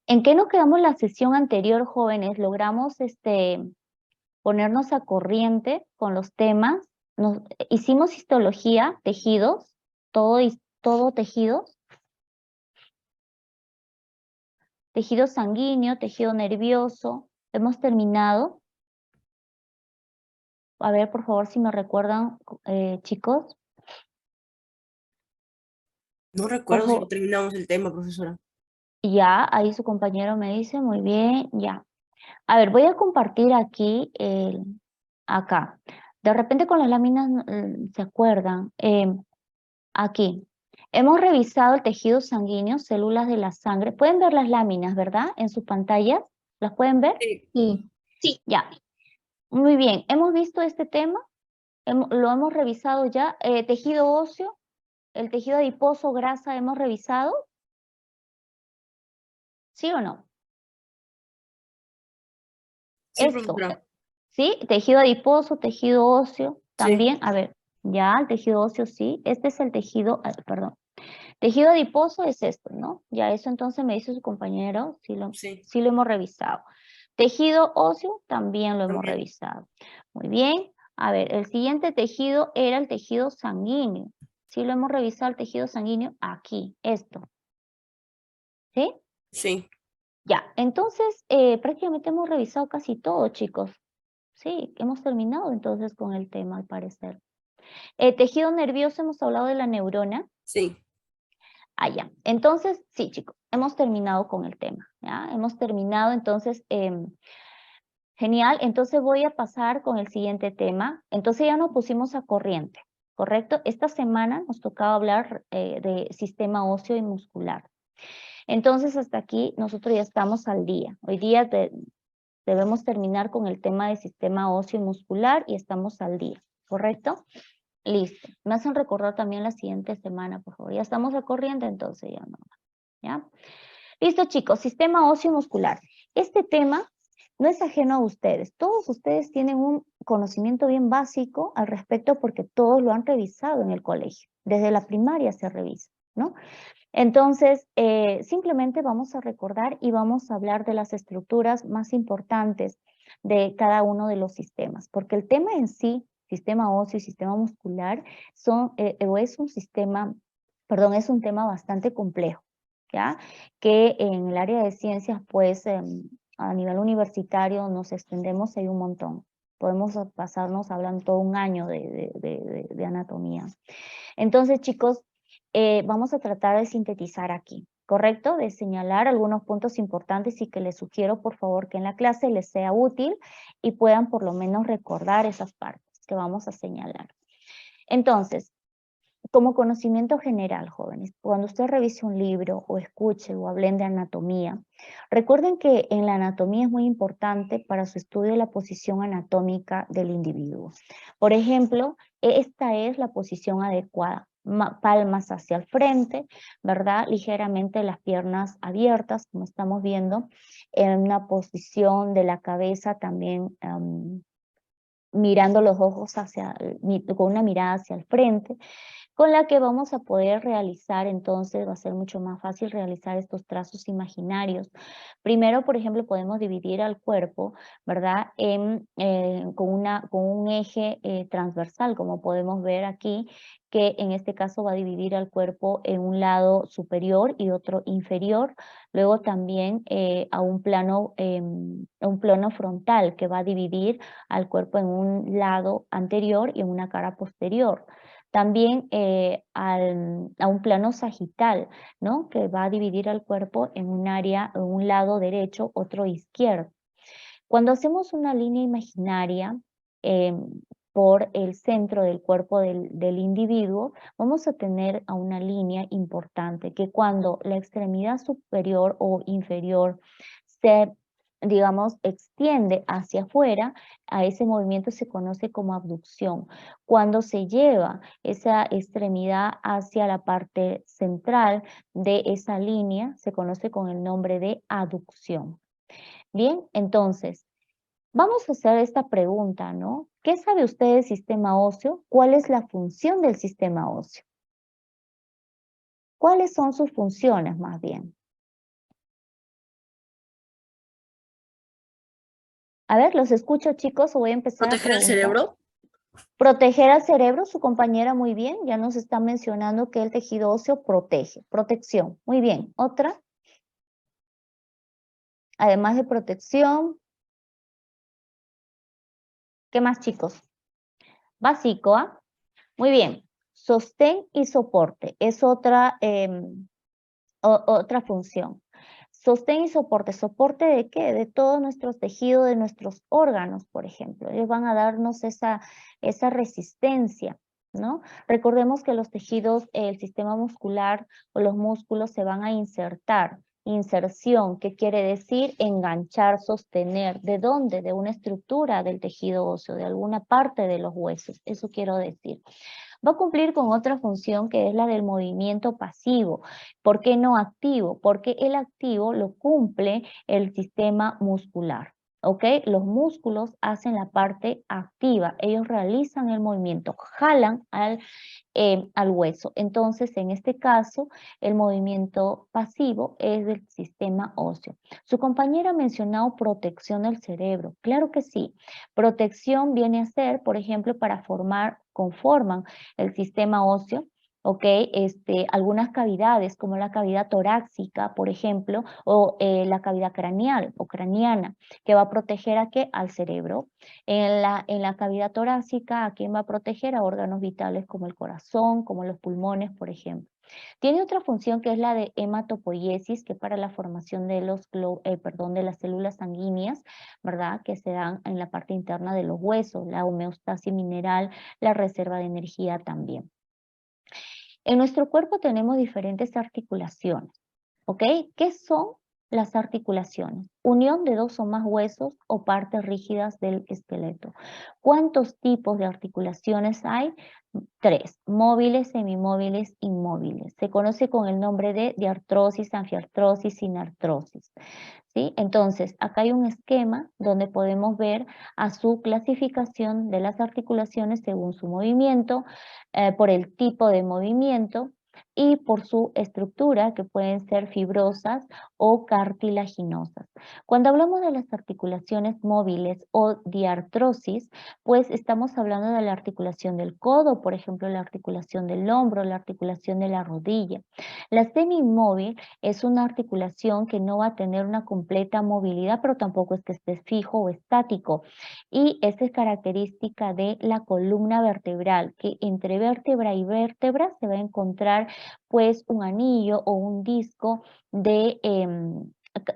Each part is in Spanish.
¿En qué nos quedamos la sesión anterior, jóvenes? Logramos ponernos a corriente con los temas. Hicimos histología, tejidos, todo tejidos. Tejido sanguíneo, tejido nervioso. Hemos terminado. A ver, por favor, si me recuerdan, chicos. No Por recuerdo si favor. no terminamos el tema, profesora. Ya, ahí su compañero me dice, muy bien, ya. A ver, voy a compartir aquí, acá. De repente con las láminas, ¿se acuerdan? Aquí. Hemos revisado el tejido sanguíneo, células de la sangre. Pueden ver las láminas, ¿verdad? En sus pantallas. ¿Las pueden ver? Sí. Sí. Ya. Muy bien. ¿Hemos visto este tema? Lo hemos revisado ya. Tejido óseo, el tejido adiposo, grasa, ¿hemos revisado? ¿Sí o no? Sí, Esto, profesora. ¿sí? Tejido adiposo, tejido óseo, Sí. también, a ver, ya, el tejido óseo, sí. Este es el tejido, perdón. Tejido adiposo es esto, ¿no? Ya eso entonces me dice su compañero, Sí. sí lo hemos revisado. Tejido óseo, también lo hemos También. revisado. Muy bien. A ver, el siguiente tejido era el tejido sanguíneo. Sí lo hemos revisado, el tejido sanguíneo, aquí, esto. ¿Sí? Sí. Ya, entonces prácticamente hemos revisado casi todo, chicos. Sí, hemos terminado entonces con el tema, al parecer. Tejido nervioso, hemos hablado de la neurona. Sí. Ah, ya. Entonces, sí, chicos, hemos terminado con el tema, ¿ya? Hemos terminado, entonces, genial. Entonces voy a pasar con el siguiente tema. Entonces ya nos pusimos a corriente, ¿correcto? Esta semana nos tocaba hablar de sistema óseo y muscular. Entonces, hasta aquí nosotros ya estamos al día. Hoy día debemos terminar con el tema de sistema óseo y muscular y estamos al día, ¿correcto? Listo. Me hacen recordar también la siguiente semana, por favor. Ya estamos a corriente, entonces ya no. ¿Ya? Listo, chicos. Sistema óseo y muscular. Este tema no es ajeno a ustedes. Todos ustedes tienen un conocimiento bien básico al respecto porque todos lo han revisado en el colegio. Desde la primaria se revisa, ¿no? Entonces, simplemente vamos a recordar y vamos a hablar de las estructuras más importantes de cada uno de los sistemas, porque el tema en sí, sistema óseo y sistema muscular, es un sistema, perdón, es un tema bastante complejo, ¿ya? Que en el área de ciencias, pues, a nivel universitario nos extendemos ahí un montón. Podemos pasarnos hablando todo un año de anatomía. Entonces, chicos, vamos a tratar de sintetizar aquí, ¿correcto? De señalar algunos puntos importantes y que les sugiero, por favor, que en la clase les sea útil y puedan por lo menos recordar esas partes que vamos a señalar. Entonces, como conocimiento general, jóvenes, cuando usted revise un libro o escuche o hablen de anatomía, recuerden que en la anatomía es muy importante para su estudio la posición anatómica del individuo. Por ejemplo, esta es la posición adecuada. Palmas hacia el frente, ¿verdad? Ligeramente las piernas abiertas, como estamos viendo, en una posición de la cabeza también mirando los ojos con una mirada hacia el frente, con la que vamos a poder realizar, entonces va a ser mucho más fácil realizar estos trazos imaginarios. Primero, por ejemplo, podemos dividir al cuerpo, ¿verdad? Con un eje transversal, como podemos ver aquí, que en este caso va a dividir al cuerpo en un lado superior y otro inferior. Luego también a un plano frontal, que va a dividir al cuerpo en un lado anterior y en una cara posterior. También a un plano sagital, ¿no? Que va a dividir al cuerpo en un área, en un lado derecho, otro izquierdo. Cuando hacemos una línea imaginaria por el centro del cuerpo del individuo, vamos a tener a una línea importante que cuando la extremidad superior o inferior se, digamos, extiende hacia afuera, a ese movimiento se conoce como abducción. Cuando se lleva esa extremidad hacia la parte central de esa línea, se conoce con el nombre de aducción. Bien, entonces, vamos a hacer esta pregunta, ¿no? ¿Qué sabe usted del sistema óseo? ¿Cuál es la función del sistema óseo? ¿Cuáles son sus funciones, más bien? A ver, los escucho, chicos, o voy a empezar a ¿Proteger el preguntar. cerebro? Proteger al cerebro, su compañera muy bien, ya nos está mencionando que el tejido óseo protege, protección, muy bien. ¿Otra? Además de protección, ¿qué más, chicos? Básico, ¿ah? Muy bien. Sostén y soporte es otra, otra función. Sostén y soporte. ¿Soporte de qué? De todos nuestros tejidos, de nuestros órganos, por ejemplo. Ellos van a darnos esa resistencia, ¿no? Recordemos que los tejidos, el sistema muscular o los músculos se van a insertar. Inserción, ¿qué quiere decir? Enganchar, sostener. ¿De dónde? De una estructura del tejido óseo, de alguna parte de los huesos. Eso quiero decir. Va a cumplir con otra función que es la del movimiento pasivo. ¿Por qué no activo? Porque el activo lo cumple el sistema muscular. ¿Ok? Los músculos hacen la parte activa, ellos realizan el movimiento, jalan al hueso. Entonces, en este caso, el movimiento pasivo es del sistema óseo. Su compañera ha mencionado protección del cerebro. Claro que sí. Protección viene a ser, por ejemplo, conforman el sistema óseo, ¿ok? Algunas cavidades, como la cavidad torácica, por ejemplo, o la cavidad craneal o craneana, que va a proteger ¿a qué? Al cerebro. En la cavidad torácica, ¿a quién va a proteger? A órganos vitales como el corazón, como los pulmones, por ejemplo. Tiene otra función que es la de hematopoiesis, que es para la formación de de las células sanguíneas, ¿verdad? Que se dan en la parte interna de los huesos, la homeostasis mineral, la reserva de energía también. En nuestro cuerpo tenemos diferentes articulaciones, ¿ok? ¿Qué son las articulaciones? Unión de dos o más huesos o partes rígidas del esqueleto. ¿Cuántos tipos de articulaciones hay? 3, móviles, semimóviles, inmóviles. Se conoce con el nombre de diartrosis, anfiartrosis, sinartrosis. ¿Sí? Entonces, acá hay un esquema donde podemos ver a su clasificación de las articulaciones según su movimiento, por el tipo de movimiento y por su estructura, que pueden ser fibrosas o cartilaginosas. Cuando hablamos de las articulaciones móviles o diartrosis, pues estamos hablando de la articulación del codo, por ejemplo, la articulación del hombro, la articulación de la rodilla. La semi-inmóvil es una articulación que no va a tener una completa movilidad, pero tampoco es que esté fijo o estático. Y esa es característica de la columna vertebral, que entre vértebra y vértebra se va a encontrar pues un anillo o un disco de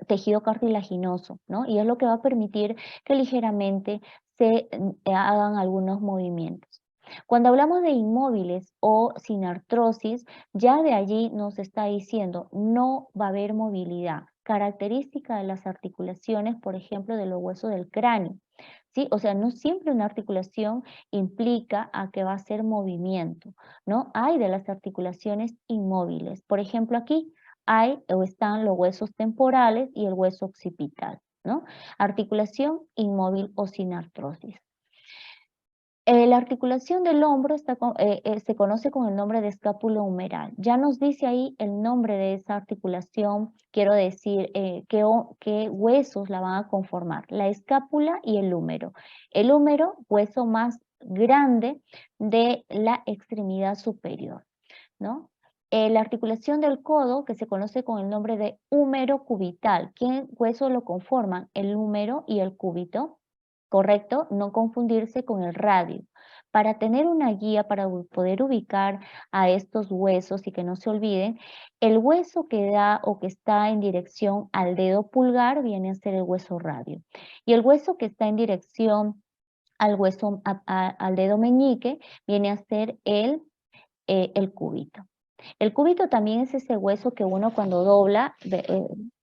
tejido cartilaginoso, ¿no? Y es lo que va a permitir que ligeramente se hagan algunos movimientos. Cuando hablamos de inmóviles o sin artrosis, ya de allí nos está diciendo no va a haber movilidad, característica de las articulaciones, por ejemplo, de los huesos del cráneo. ¿Sí? O sea, no siempre una articulación implica a que va a ser movimiento, ¿no? Hay de las articulaciones inmóviles. Por ejemplo, aquí hay o están los huesos temporales y el hueso occipital, ¿no? Articulación inmóvil o sin artrosis. La articulación del hombro se conoce con el nombre de escápulo humeral. Ya nos dice ahí el nombre de esa articulación, quiero decir, qué huesos la van a conformar, la escápula y el húmero. El húmero, hueso más grande de la extremidad superior, ¿no? La articulación del codo, que se conoce con el nombre de húmero cubital. ¿Qué huesos lo conforman? El húmero y el cúbito. ¿Correcto? No confundirse con el radio. Para tener una guía para poder ubicar a estos huesos y que no se olviden, el hueso que da o que está en dirección al dedo pulgar viene a ser el hueso radio. Y el hueso que está en dirección al hueso, al dedo meñique, viene a ser el cúbito. El cúbito también es ese hueso que uno cuando dobla,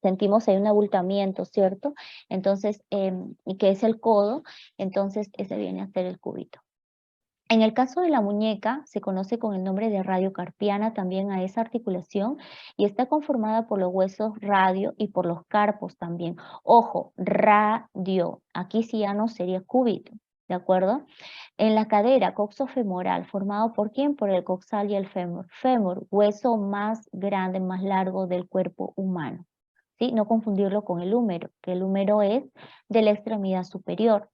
sentimos ahí un abultamiento, ¿cierto? Entonces, y que es el codo, entonces ese viene a ser el cúbito. En el caso de la muñeca, se conoce con el nombre de radiocarpiana también a esa articulación y está conformada por los huesos radio y por los carpos también. Ojo, radio, aquí sí ya no sería cúbito, ¿de acuerdo? En la cadera, coxofemoral, formado por quién? Por el coxal y el fémur. Fémur, hueso más grande, más largo del cuerpo humano. ¿sí? No confundirlo con el húmero, que el húmero es de la extremidad superior.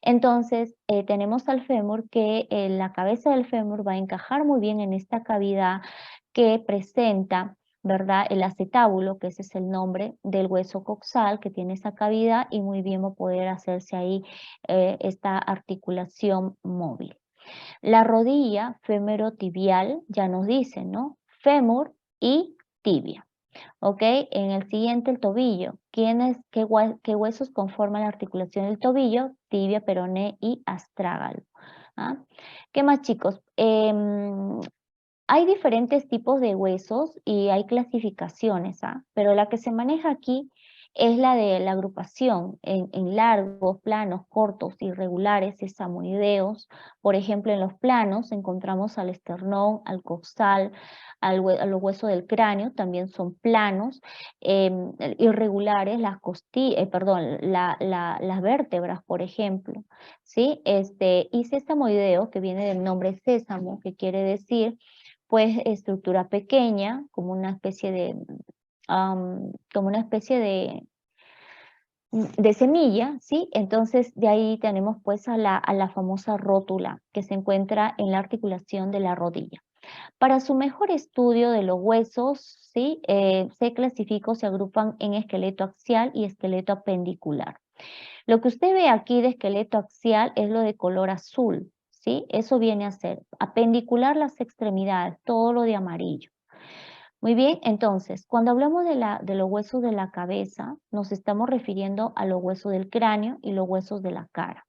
Entonces, tenemos al fémur que la cabeza del fémur va a encajar muy bien en esta cavidad que presenta, ¿verdad? El acetábulo, que ese es el nombre del hueso coxal que tiene esa cavidad y muy bien va a poder hacerse ahí esta articulación móvil. La rodilla fémuro-tibial ya nos dice, ¿no? Fémur y tibia. ¿Ok? En el siguiente, el tobillo. ¿Qué huesos conforman la articulación del tobillo? Tibia, peroné y astrágalo. ¿Ah? ¿Qué más, chicos? Hay diferentes tipos de huesos y hay clasificaciones, ¿ah? Pero la que se maneja aquí es la de la agrupación en largos, planos, cortos, irregulares, sesamoideos. Por ejemplo, en los planos encontramos al esternón, al coxal, a los huesos del cráneo, también son planos. Irregulares, las vértebras, por ejemplo, ¿sí? Y sesamoideo, que viene del nombre sésamo, que quiere decir pues estructura pequeña, como una especie de semilla, ¿sí? Entonces de ahí tenemos pues a la famosa rótula que se encuentra en la articulación de la rodilla. Para su mejor estudio de los huesos, ¿sí? Se clasifican o se agrupan en esqueleto axial y esqueleto apendicular. Lo que usted ve aquí de esqueleto axial es lo de color azul, ¿sí? Eso viene a ser apendicular las extremidades, todo lo de amarillo. Muy bien, entonces, cuando hablamos de los huesos de la cabeza, nos estamos refiriendo a los huesos del cráneo y los huesos de la cara,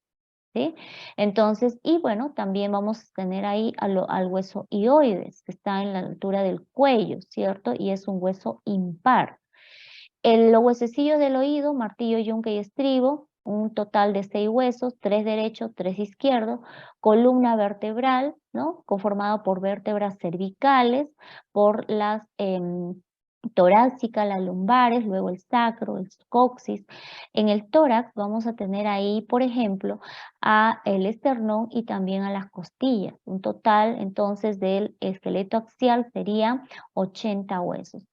¿sí? Entonces, y bueno, también vamos a tener ahí al hueso hioides, que está en la altura del cuello, ¿cierto? Y es un hueso impar. Los huesecillos del oído, martillo, yunque y estribo, un total de 6 huesos, 3 derechos, 3 izquierdos, columna vertebral, ¿no? Conformado por vértebras cervicales, por las torácicas, las lumbares, luego el sacro, el coxis. En el tórax vamos a tener ahí, por ejemplo, a el esternón y también a las costillas. Un total, entonces, del esqueleto axial sería 80 huesos.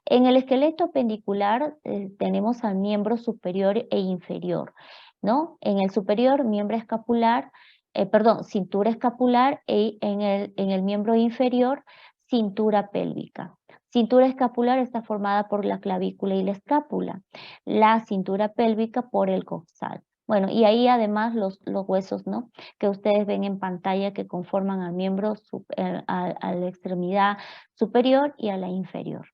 En el esqueleto apendicular tenemos al miembro superior e inferior, ¿no? En el superior, cintura escapular y en el miembro inferior, cintura pélvica. Cintura escapular está formada por la clavícula y la escápula, la cintura pélvica por el coxal. Bueno, y ahí además los huesos, ¿no? Que ustedes ven en pantalla que conforman al miembro, a la extremidad superior y a la inferior.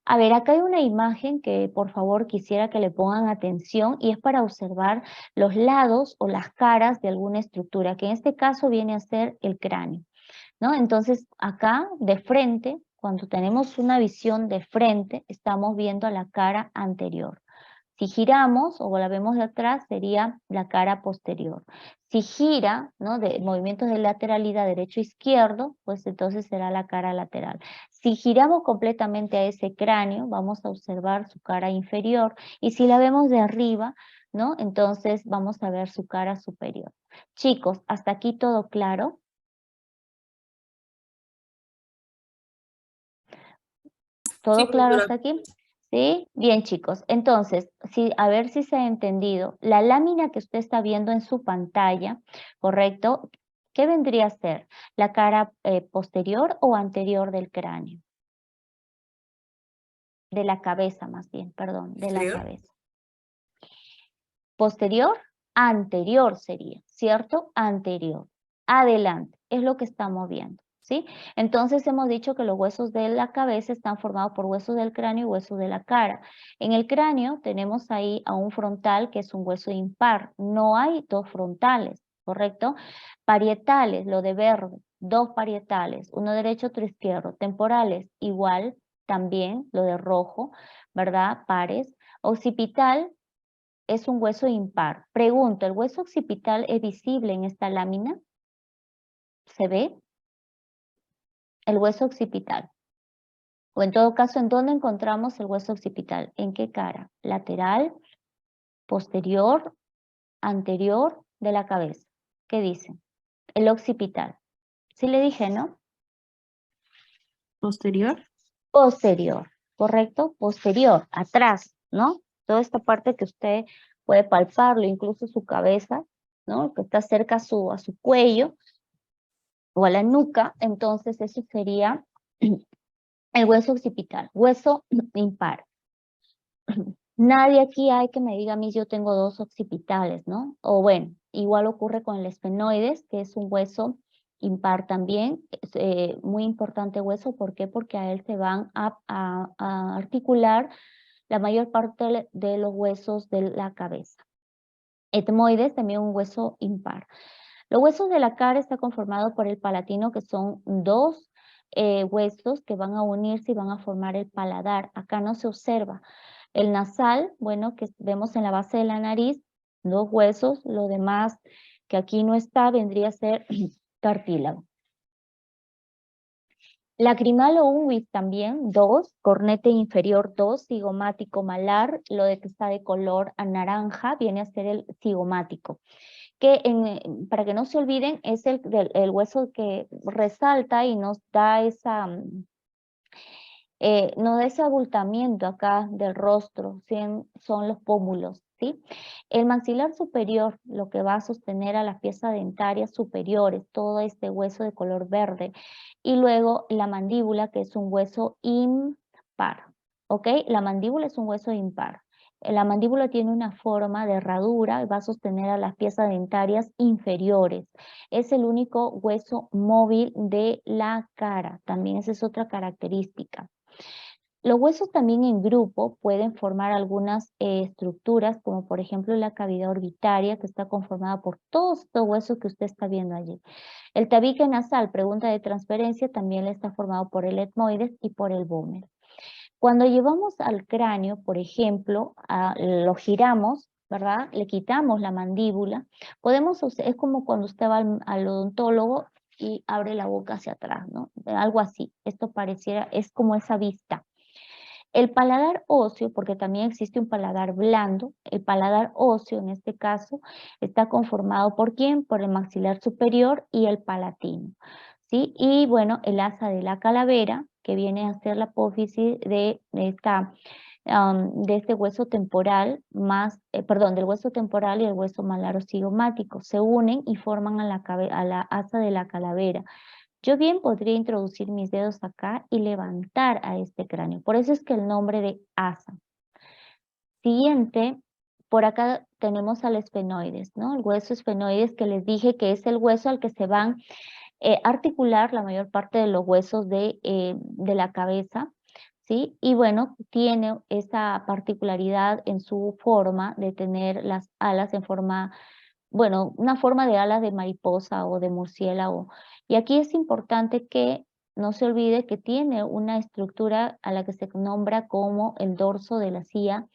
A ver, acá hay una imagen que por favor quisiera que le pongan atención y es para observar los lados o las caras de alguna estructura, que en este caso viene a ser el cráneo, ¿no? Entonces acá de frente, cuando tenemos una visión de frente, estamos viendo la cara anterior. Si giramos o la vemos de atrás, sería la cara posterior. Si gira, ¿no? De movimientos de lateralidad derecho-izquierdo, pues entonces será la cara lateral. Si giramos completamente a ese cráneo, vamos a observar su cara inferior. Y si la vemos de arriba, ¿no? Entonces vamos a ver su cara superior. Chicos, ¿hasta aquí todo claro? Sí, ¿Todo claro profesora. hasta aquí? ¿Sí? Bien, chicos. Entonces, a ver si se ha entendido. La lámina que usted está viendo en su pantalla, ¿correcto? ¿Qué vendría a ser? ¿La cara posterior o anterior del cráneo? De la cabeza, más bien, perdón, de la Exterior. cabeza. Posterior, anterior sería, ¿cierto? Anterior. Adelante, es lo que estamos viendo, ¿sí? Entonces hemos dicho que los huesos de la cabeza están formados por huesos del cráneo y huesos de la cara. En el cráneo tenemos ahí a un frontal que es un hueso impar. No hay dos frontales, ¿correcto? Parietales, lo de verde, dos parietales, uno derecho, otro izquierdo. Temporales, igual, también, lo de rojo, ¿verdad? Pares. Occipital, es un hueso impar. Pregunto, ¿el hueso occipital es visible en esta lámina? ¿Se ve? El hueso occipital. O en todo caso, ¿en dónde encontramos el hueso occipital? ¿En qué cara? ¿Lateral, posterior, anterior de la cabeza? ¿Qué dicen? El occipital. Sí le dije, ¿no? Posterior. Posterior. ¿correcto? Posterior, atrás, ¿no? Toda esta parte que usted puede palparlo, incluso su cabeza, ¿no? Que está cerca a su cuello o a la nuca, entonces eso sería el hueso occipital, hueso impar. Nadie aquí hay que me diga a mí yo tengo dos occipitales, ¿no? O bueno, igual ocurre con el esfenoides, que es un hueso impar también, es, muy importante hueso, ¿por qué? Porque a él se van a articular la mayor parte de los huesos de la cabeza. Etmoides, también un hueso impar. Los huesos de la cara está conformado por el palatino, que son dos huesos que van a unirse y van a formar el paladar. Acá no se observa. El nasal, bueno, que vemos en la base de la nariz, dos huesos, lo demás que aquí no está vendría a ser cartílago. Lacrimal o unguis también, dos, cornete inferior dos, cigomático malar, lo de que está de color a naranja viene a ser el cigomático, que para que no se olviden es el hueso que resalta y nos da esa, nos da ese abultamiento acá del rostro, ¿sí? Son los pómulos, ¿sí? El maxilar superior, lo que va a sostener a las piezas dentarias superiores, todo este hueso de color verde, y luego la mandíbula, que es un hueso impar, ¿ok? La mandíbula es un hueso impar. La mandíbula tiene una forma de herradura y va a sostener a las piezas dentarias inferiores. Es el único hueso móvil de la cara, también esa es otra característica. Los huesos también en grupo pueden formar algunas estructuras, como por ejemplo la cavidad orbitaria, que está conformada por todos estos huesos que usted está viendo allí. El tabique nasal, pregunta de transferencia, también está formado por el etmoides y por el vómer. Cuando llevamos al cráneo, por ejemplo, lo giramos, ¿verdad? Le quitamos la mandíbula, es como cuando usted va al odontólogo y abre la boca hacia atrás, ¿no? Algo así, esto pareciera, es como esa vista. El paladar óseo, porque también existe un paladar blando, el paladar óseo en este caso está conformado ¿por quién? Por el maxilar superior y el palatino, ¿sí? Y bueno, el asa de la calavera, que viene a ser la apófisis de este hueso temporal del hueso temporal y el hueso malaro-cigomático, se unen y forman a la asa de la calavera. Yo bien podría introducir mis dedos acá y levantar a este cráneo. Por eso es que el nombre de asa. Siguiente, por acá tenemos al esfenoides, ¿no? El hueso esfenoides que les dije que es el hueso al que se van a articular la mayor parte de los huesos de la cabeza, ¿sí? Y bueno, tiene esa particularidad en su forma de tener las alas en forma, bueno, una forma de alas de mariposa o de murciélago. Y aquí es importante que no se olvide que tiene una estructura a la que se nombra como el dorso de la silla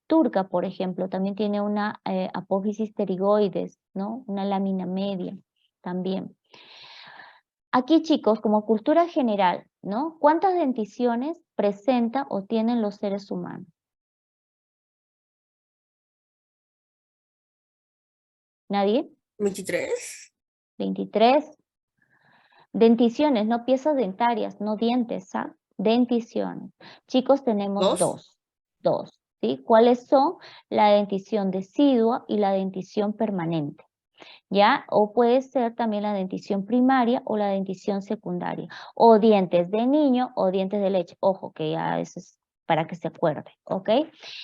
turca, por ejemplo. También tiene una apófisis pterigoides, ¿no? Una lámina media también. Aquí, chicos, como cultura general, ¿no? ¿Cuántas denticiones presenta o tienen los seres humanos? ¿Nadie? 23. 23. Denticiones, no piezas dentarias, no dientes, ¿ah? Denticiones. Chicos, tenemos ¿Dos? dos, ¿sí? ¿Cuáles son? La dentición decidua y la dentición permanente, ¿ya? O puede ser también la dentición primaria o la dentición secundaria, o dientes de niño o dientes de leche. Ojo, que ya eso es para que se acuerde, ¿ok?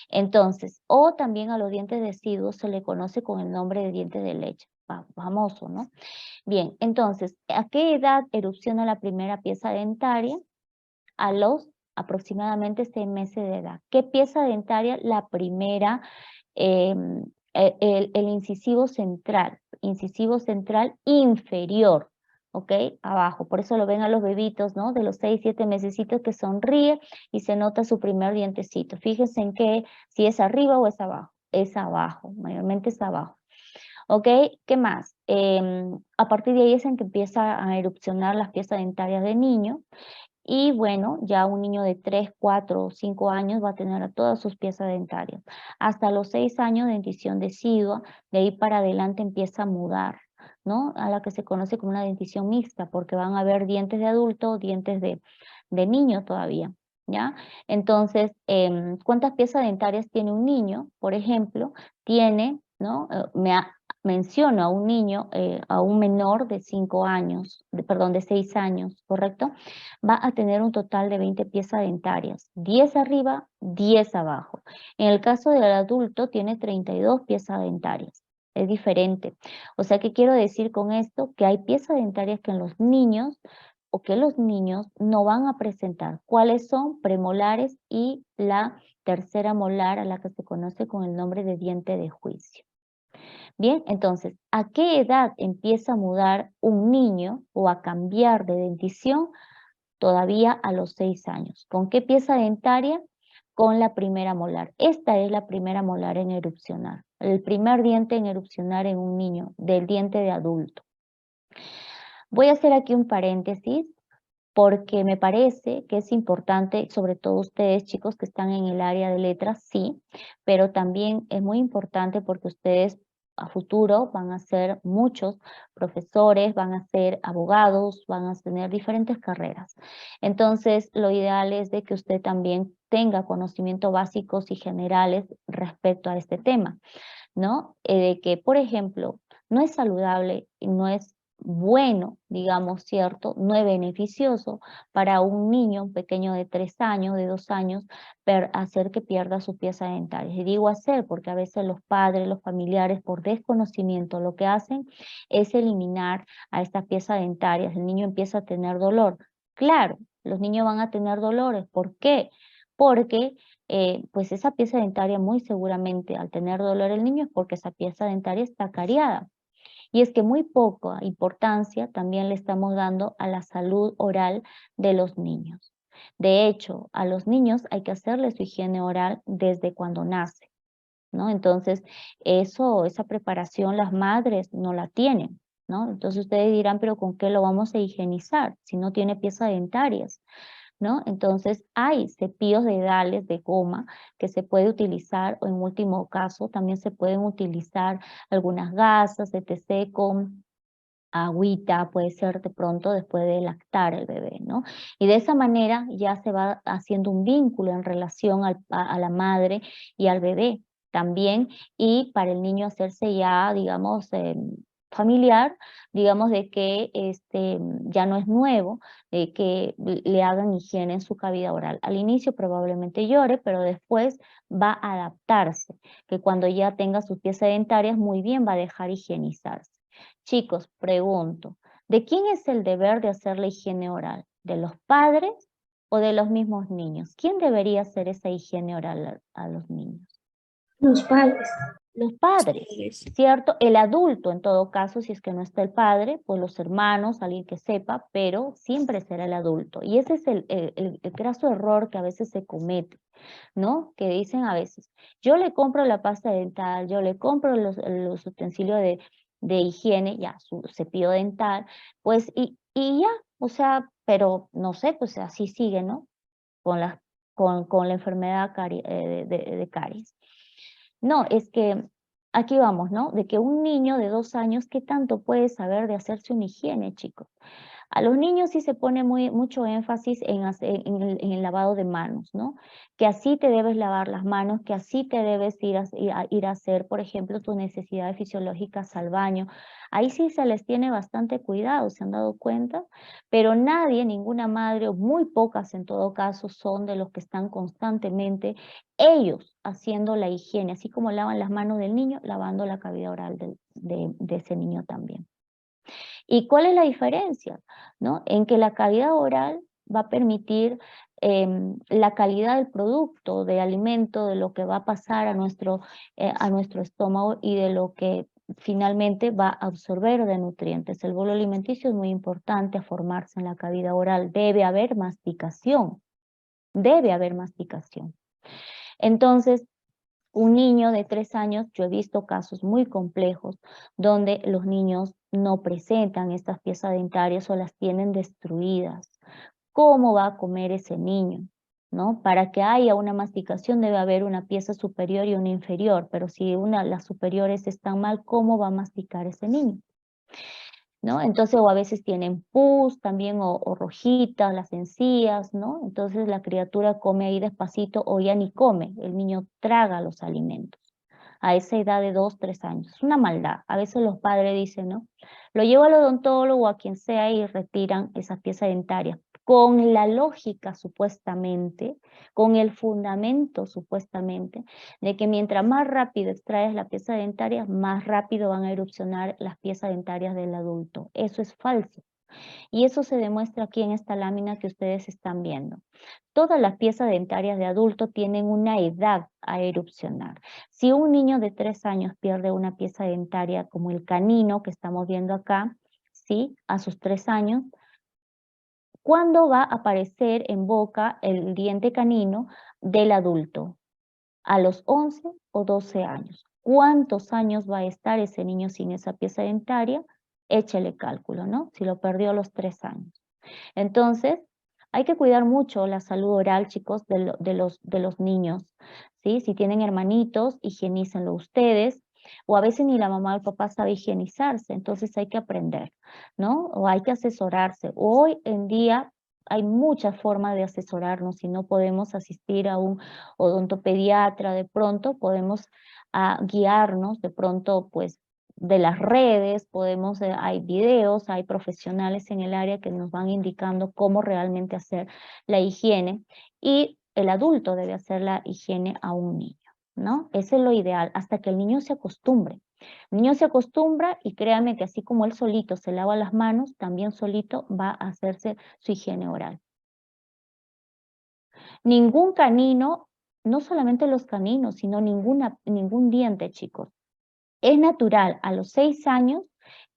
Entonces, o también a los dientes deciduos se le conoce con el nombre de dientes de leche, famoso, ¿no? Bien, entonces, ¿a qué edad erupciona la primera pieza dentaria? A los aproximadamente 6 meses de edad. ¿Qué pieza dentaria? La primera, el incisivo central inferior, ¿ok? Abajo, por eso lo ven a los bebitos, ¿no? De los 6, 7 mesecitos que sonríe y se nota su primer dientecito. Fíjense en que si es arriba o es abajo, mayormente es abajo. ¿Ok? ¿Qué más? A partir de ahí es en que empieza a erupcionar las piezas dentarias de niño. Y bueno, ya un niño de 3, 4 o 5 años va a tener todas sus piezas dentarias. Hasta los 6 años, dentición decidua, de ahí para adelante empieza a mudar, ¿no? A la que se conoce como una dentición mixta, porque van a haber dientes de adulto o dientes de niño todavía, ¿ya? Entonces, ¿cuántas piezas dentarias tiene un niño? Por ejemplo, tiene, ¿no? Menciono a un niño, a un menor de 5 años, de 6 años, ¿correcto? Va a tener un total de 20 piezas dentarias, 10 arriba, 10 abajo. En el caso del adulto tiene 32 piezas dentarias, es diferente. O sea, ¿qué quiero decir con esto? Que hay piezas dentarias que en los niños o que los niños no van a presentar. ¿Cuáles son? Premolares y la tercera molar, a la que se conoce con el nombre de diente de juicio. Bien, entonces, ¿a qué edad empieza a mudar un niño o a cambiar de dentición? Todavía a los 6 años. ¿Con qué pieza dentaria? Con la primera molar. Esta es la primera molar en erupcionar. El primer diente en erupcionar en un niño, del diente de adulto. Voy a hacer aquí un paréntesis porque me parece que es importante, sobre todo ustedes chicos que están en el área de letras, sí, pero también es muy importante porque ustedes a futuro van a ser muchos profesores, van a ser abogados, van a tener diferentes carreras. Entonces, lo ideal es de que usted también tenga conocimientos básicos y generales respecto a este tema, ¿no? De que, por ejemplo, no es saludable y no es bueno, digamos, ¿cierto? No es beneficioso para un niño, un pequeño de 3 años, de 2 años, hacer que pierda su pieza dentaria. Y digo hacer porque a veces los padres, los familiares, por desconocimiento, lo que hacen es eliminar a estas piezas dentarias. El niño empieza a tener dolor. Claro, los niños van a tener dolores. ¿Por qué? Porque pues esa pieza dentaria muy seguramente al tener dolor el niño es porque esa pieza dentaria está cariada. Y es que muy poca importancia también le estamos dando a la salud oral de los niños. De hecho, a los niños hay que hacerle su higiene oral desde cuando nace, ¿no? Entonces, esa preparación las madres no la tienen, ¿no? Entonces ustedes dirán, pero ¿con qué lo vamos a higienizar si no tiene piezas dentarias? ¿No? Entonces hay cepillos dedales de goma que se puede utilizar o en último caso también se pueden utilizar algunas gasas, etc. con agüita, puede ser de pronto después de lactar el bebé, ¿no? Y de esa manera ya se va haciendo un vínculo en relación a la madre y al bebé también, y para el niño hacerse ya, digamos, familiar, digamos, de que ya no es nuevo, de que le hagan higiene en su cavidad oral. Al inicio probablemente llore, pero después va a adaptarse, que cuando ya tenga sus piezas dentarias, muy bien va a dejar higienizarse. Chicos, pregunto, ¿de quién es el deber de hacer la higiene oral? ¿De los padres o de los mismos niños? ¿Quién debería hacer esa higiene oral a los niños? Los padres. Los padres, ¿cierto? El adulto, en todo caso, si es que no está el padre, pues los hermanos, alguien que sepa, pero siempre será el adulto. Y ese es el graso error que a veces se comete, ¿no? Que dicen a veces, yo le compro la pasta dental, yo le compro los utensilios de higiene, ya, su cepillo dental, pues, y ya, o sea, pero no sé, pues así sigue, ¿no? Con la enfermedad de caries. No, es que aquí vamos, ¿no? De que un niño de 2 años, ¿qué tanto puede saber de hacerse una higiene, chicos? A los niños sí se pone mucho énfasis en el lavado de manos, ¿no? Que así te debes lavar las manos, que así te debes ir a hacer, por ejemplo, tus necesidades fisiológicas al baño. Ahí sí se les tiene bastante cuidado, ¿se han dado cuenta? Pero nadie, ninguna madre, o muy pocas en todo caso, son de los que están constantemente ellos haciendo la higiene, así como lavan las manos del niño, lavando la cavidad oral de ese niño también. ¿Y cuál es la diferencia? ¿No? En que la cavidad oral va a permitir la calidad del producto, de alimento, de lo que va a pasar a nuestro estómago y de lo que finalmente va a absorber de nutrientes. El bolo alimenticio es muy importante a formarse en la cavidad oral. Debe haber masticación. Debe haber masticación. Entonces, un niño de 3 años, yo he visto casos muy complejos donde los niños no presentan estas piezas dentarias o las tienen destruidas. ¿Cómo va a comer ese niño? ¿No? Para que haya una masticación debe haber una pieza superior y una inferior, pero si las superiores están mal, ¿cómo va a masticar ese niño? ¿no? Entonces, o a veces tienen pus también, o rojitas las encías, ¿no? Entonces la criatura come ahí despacito o ya ni come, el niño traga los alimentos a esa edad de 2, 3 años. Es una maldad. A veces los padres dicen, ¿no? Lo llevo al odontólogo o a quien sea y retiran esas piezas dentarias. Con la lógica, supuestamente, con el fundamento, supuestamente, de que mientras más rápido extraes la pieza dentaria, más rápido van a erupcionar las piezas dentarias del adulto. Eso es falso. Y eso se demuestra aquí en esta lámina que ustedes están viendo. Todas las piezas dentarias de adulto tienen una edad a erupcionar. Si un niño de 3 años pierde una pieza dentaria como el canino que estamos viendo acá, ¿sí? A sus 3 años, ¿cuándo va a aparecer en boca el diente canino del adulto? A los 11 o 12 años. ¿Cuántos años va a estar ese niño sin esa pieza dentaria? Échele cálculo, ¿no? Si lo perdió a los 3 años. Entonces, hay que cuidar mucho la salud oral, chicos, de los niños, ¿sí? Si tienen hermanitos, higienícenlo ustedes, o a veces ni la mamá o el papá sabe higienizarse, entonces hay que aprender, ¿no? O hay que asesorarse. Hoy en día hay muchas formas de asesorarnos, si no podemos asistir a un odontopediatra de pronto, podemos guiarnos de pronto, pues, de las redes, podemos, hay videos, hay profesionales en el área que nos van indicando cómo realmente hacer la higiene y el adulto debe hacer la higiene a un niño, ¿no? Ese es lo ideal, hasta que el niño se acostumbre. El niño se acostumbra y créanme que así como él solito se lava las manos, también solito va a hacerse su higiene oral. Ningún canino, no solamente los caninos, sino ningún diente, chicos. Es natural a los 6 años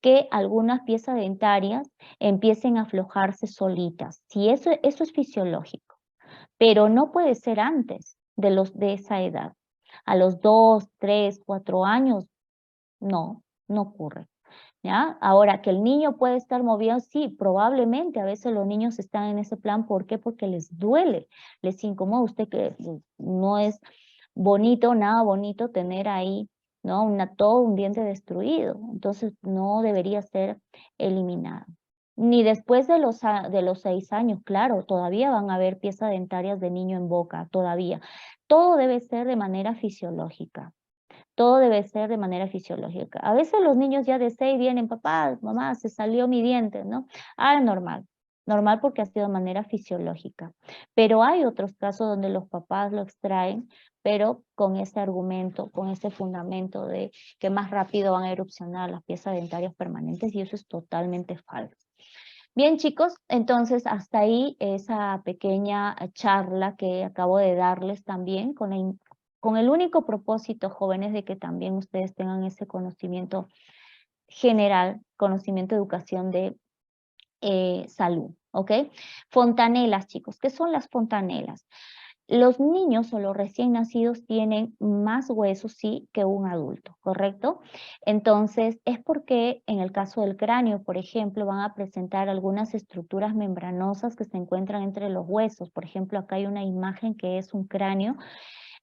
que algunas piezas dentarias empiecen a aflojarse solitas. Si eso es fisiológico, pero no puede ser antes de esa edad. A los 2, 3, 4 años, no ocurre. ¿Ya? Ahora, que el niño puede estar moviendo, sí, probablemente a veces los niños están en ese plan, ¿por qué? Porque les duele, les incomoda. Usted que no es bonito, nada bonito tener ahí, ¿no? Todo un diente destruido, entonces no debería ser eliminado. Ni después de los 6 años, claro, todavía van a haber piezas dentarias de niño en boca, todavía. Todo debe ser de manera fisiológica. Todo debe ser de manera fisiológica. A veces los niños ya de 6 vienen, papá, mamá, se salió mi diente, ¿no? Ah, normal. Normal porque ha sido de manera fisiológica. Pero hay otros casos donde los papás lo extraen, pero con ese argumento, con ese fundamento de que más rápido van a erupcionar las piezas dentarias permanentes y eso es totalmente falso. Bien, chicos, entonces hasta ahí esa pequeña charla que acabo de darles también con el único propósito, jóvenes, de que también ustedes tengan ese conocimiento general, conocimiento de educación de salud, ¿ok? Fontanelas, chicos, ¿qué son las fontanelas? Los niños o los recién nacidos tienen más huesos, sí, que un adulto, ¿correcto? Entonces, es porque en el caso del cráneo, por ejemplo, van a presentar algunas estructuras membranosas que se encuentran entre los huesos. Por ejemplo, acá hay una imagen que es un cráneo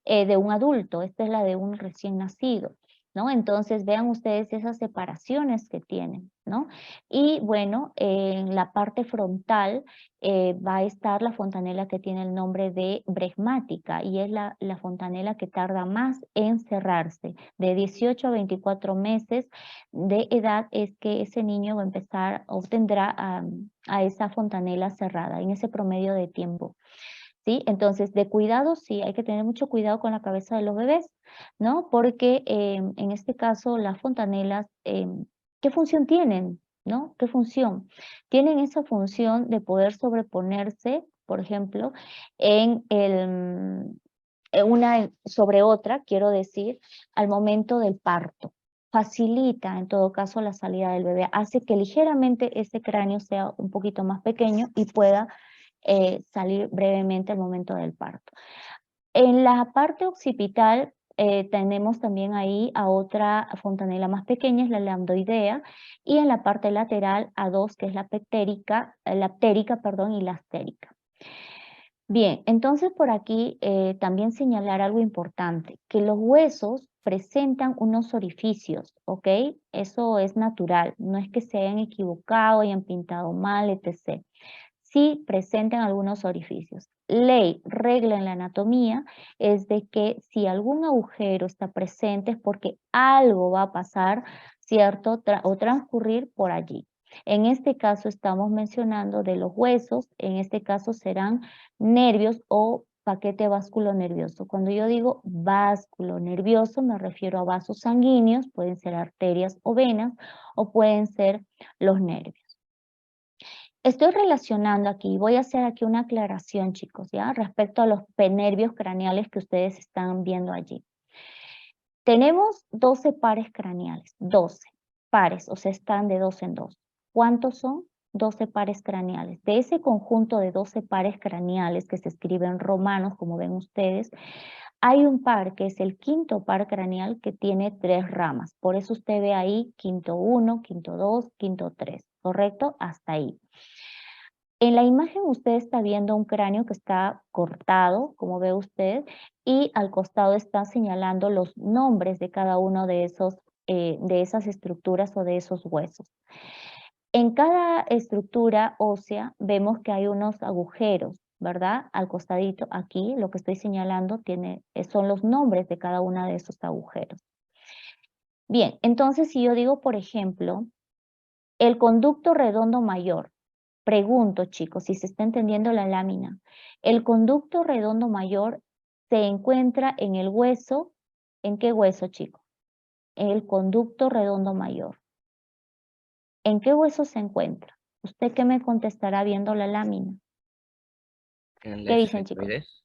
de un adulto, esta es la de un recién nacido, ¿no? Entonces vean ustedes esas separaciones que tienen, ¿no? Y bueno, en la parte frontal va a estar la fontanela que tiene el nombre de bregmática y es la fontanela que tarda más en cerrarse. De 18 a 24 meses de edad es que ese niño va a empezar, obtendrá a esa fontanela cerrada en ese promedio de tiempo. ¿Sí? Entonces, de cuidado, sí, hay que tener mucho cuidado con la cabeza de los bebés, ¿no? Porque en este caso las fontanelas, ¿qué función tienen? ¿No? ¿Qué función? Tienen esa función de poder sobreponerse, por ejemplo, una sobre otra, quiero decir, al momento del parto. Facilita, en todo caso, la salida del bebé. Hace que ligeramente ese cráneo sea un poquito más pequeño y pueda salir brevemente al momento del parto. En la parte occipital tenemos también ahí a otra fontanela más pequeña, es la lambdoidea, y en la parte lateral a dos, que es la ptérica, ptérica, perdón, y la astérica. Bien, entonces por aquí también señalar algo importante, que los huesos presentan unos orificios, ¿ok? Eso es natural, no es que se hayan equivocado, hayan pintado mal, etc. Sí presentan algunos orificios. Ley, regla en la anatomía es de que si algún agujero está presente es porque algo va a pasar, ¿cierto? O transcurrir por allí. En este caso estamos mencionando de los huesos, en este caso serán nervios o paquete vasculonervioso. Cuando yo digo vasculonervioso me refiero a vasos sanguíneos, pueden ser arterias o venas o pueden ser los nervios. Estoy relacionando aquí, voy a hacer aquí una aclaración, chicos, ¿ya? Respecto a los nervios craneales que ustedes están viendo allí. Tenemos 12 pares craneales, 12 pares, o sea, están de 2 en 2. ¿Cuántos son? 12 pares craneales. De ese conjunto de 12 pares craneales que se escriben romanos, como ven ustedes, hay un par que es el quinto par craneal que tiene 3 ramas. Por eso usted ve ahí quinto 1, quinto 2, quinto 3, ¿correcto? Hasta ahí. En la imagen usted está viendo un cráneo que está cortado, como ve usted, y al costado está señalando los nombres de cada uno de esas estructuras o de esos huesos. En cada estructura ósea vemos que hay unos agujeros, ¿verdad? Al costadito, aquí, lo que estoy señalando son los nombres de cada uno de esos agujeros. Bien, entonces si yo digo, por ejemplo, el conducto redondo mayor. Pregunto, chicos, si se está entendiendo la lámina. El conducto redondo mayor se encuentra en el hueso. ¿En qué hueso, chicos? El conducto redondo mayor. ¿En qué hueso se encuentra? ¿Usted qué me contestará viendo la lámina? ¿Qué dicen, chicos?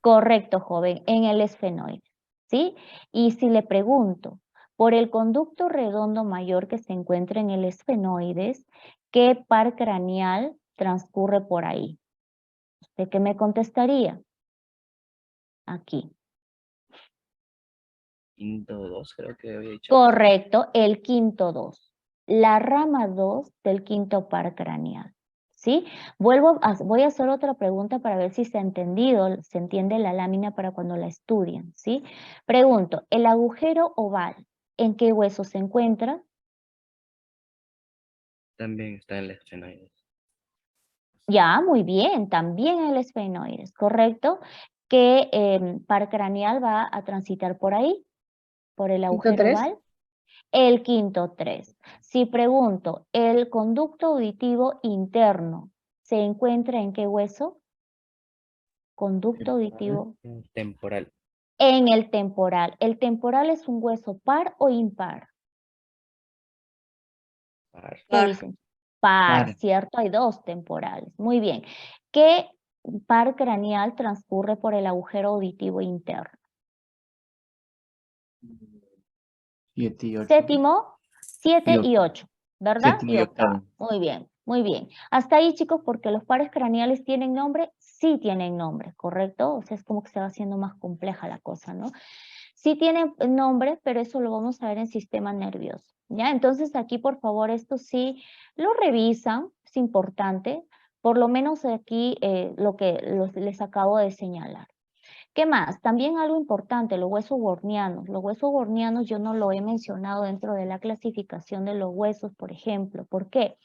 Correcto, joven, en el esfenoide, ¿sí? Y si le pregunto, por el conducto redondo mayor que se encuentra en el esfenoides, ¿qué par craneal transcurre por ahí? ¿Usted qué me contestaría? Aquí. Quinto 2, creo que había dicho. Correcto, el quinto 2. La rama 2 del quinto par craneal. ¿Sí? Voy a hacer otra pregunta para ver si se ha entendido, se entiende la lámina para cuando la estudian, ¿sí? Pregunto, ¿el agujero oval en qué hueso se encuentra? También está en el esfenoide. Ya, muy bien, también el esfenoides, ¿correcto? ¿Qué par craneal va a transitar por ahí? ¿Por el agujero oval? El quinto 3. Si pregunto, ¿el conducto auditivo interno se encuentra en qué hueso? Conducto auditivo Temporal. en el temporal. ¿El temporal es un hueso par o impar? Par. ¿Qué Par. dicen? Par, Par. ¿cierto? Hay 2 temporales. Muy bien. ¿Qué par craneal transcurre por el agujero auditivo interno? 7 y 8. Séptimo, 7 y Y 8, ¿verdad? séptimo Y y octavo. octavo. Muy bien, muy bien. Hasta ahí, chicos, porque los pares craneales tienen nombre, sí tienen nombre, ¿correcto? O sea, es como que se va haciendo más compleja la cosa, ¿no? Sí tienen nombre, pero eso lo vamos a ver en sistema nervioso, ¿ya? Entonces aquí, por favor, esto sí lo revisan, es importante, por lo menos aquí lo que les acabo de señalar. ¿Qué más? También algo importante, los huesos gornianos. Los huesos gornianos yo no lo he mencionado dentro de la clasificación de los huesos, por ejemplo. ¿Por qué?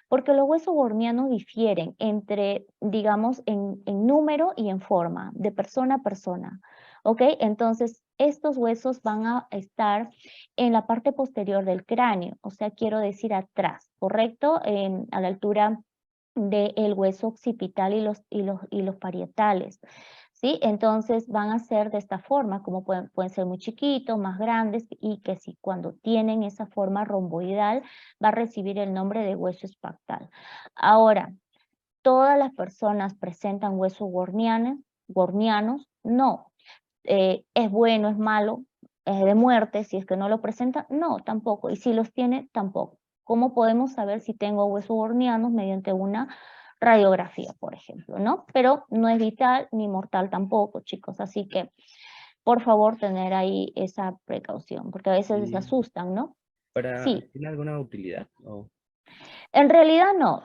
Porque los huesos gornianos difieren entre, digamos, en número y en forma, de persona a persona. ¿Ok? Entonces, estos huesos van a estar en la parte posterior del cráneo, o sea, quiero decir atrás, ¿correcto? A la altura del hueso occipital y los parietales. ¿Sí? Entonces van a ser de esta forma, como pueden ser muy chiquitos, más grandes, y que si cuando tienen esa forma romboidal va a recibir el nombre de hueso espactal. Ahora, ¿todas las personas presentan huesos gornianos? No. ¿Es bueno, es malo, es de muerte si es que no lo presenta? No, tampoco. Y si los tiene, tampoco. ¿Cómo podemos saber si tengo huesos gornianos? Mediante una radiografía, por ejemplo, ¿no? Pero no es vital ni mortal tampoco, chicos. Así que, por favor, tener ahí esa precaución, porque a veces se Y asustan, ¿no? Sí. ¿tiene alguna utilidad? ¿O En realidad no.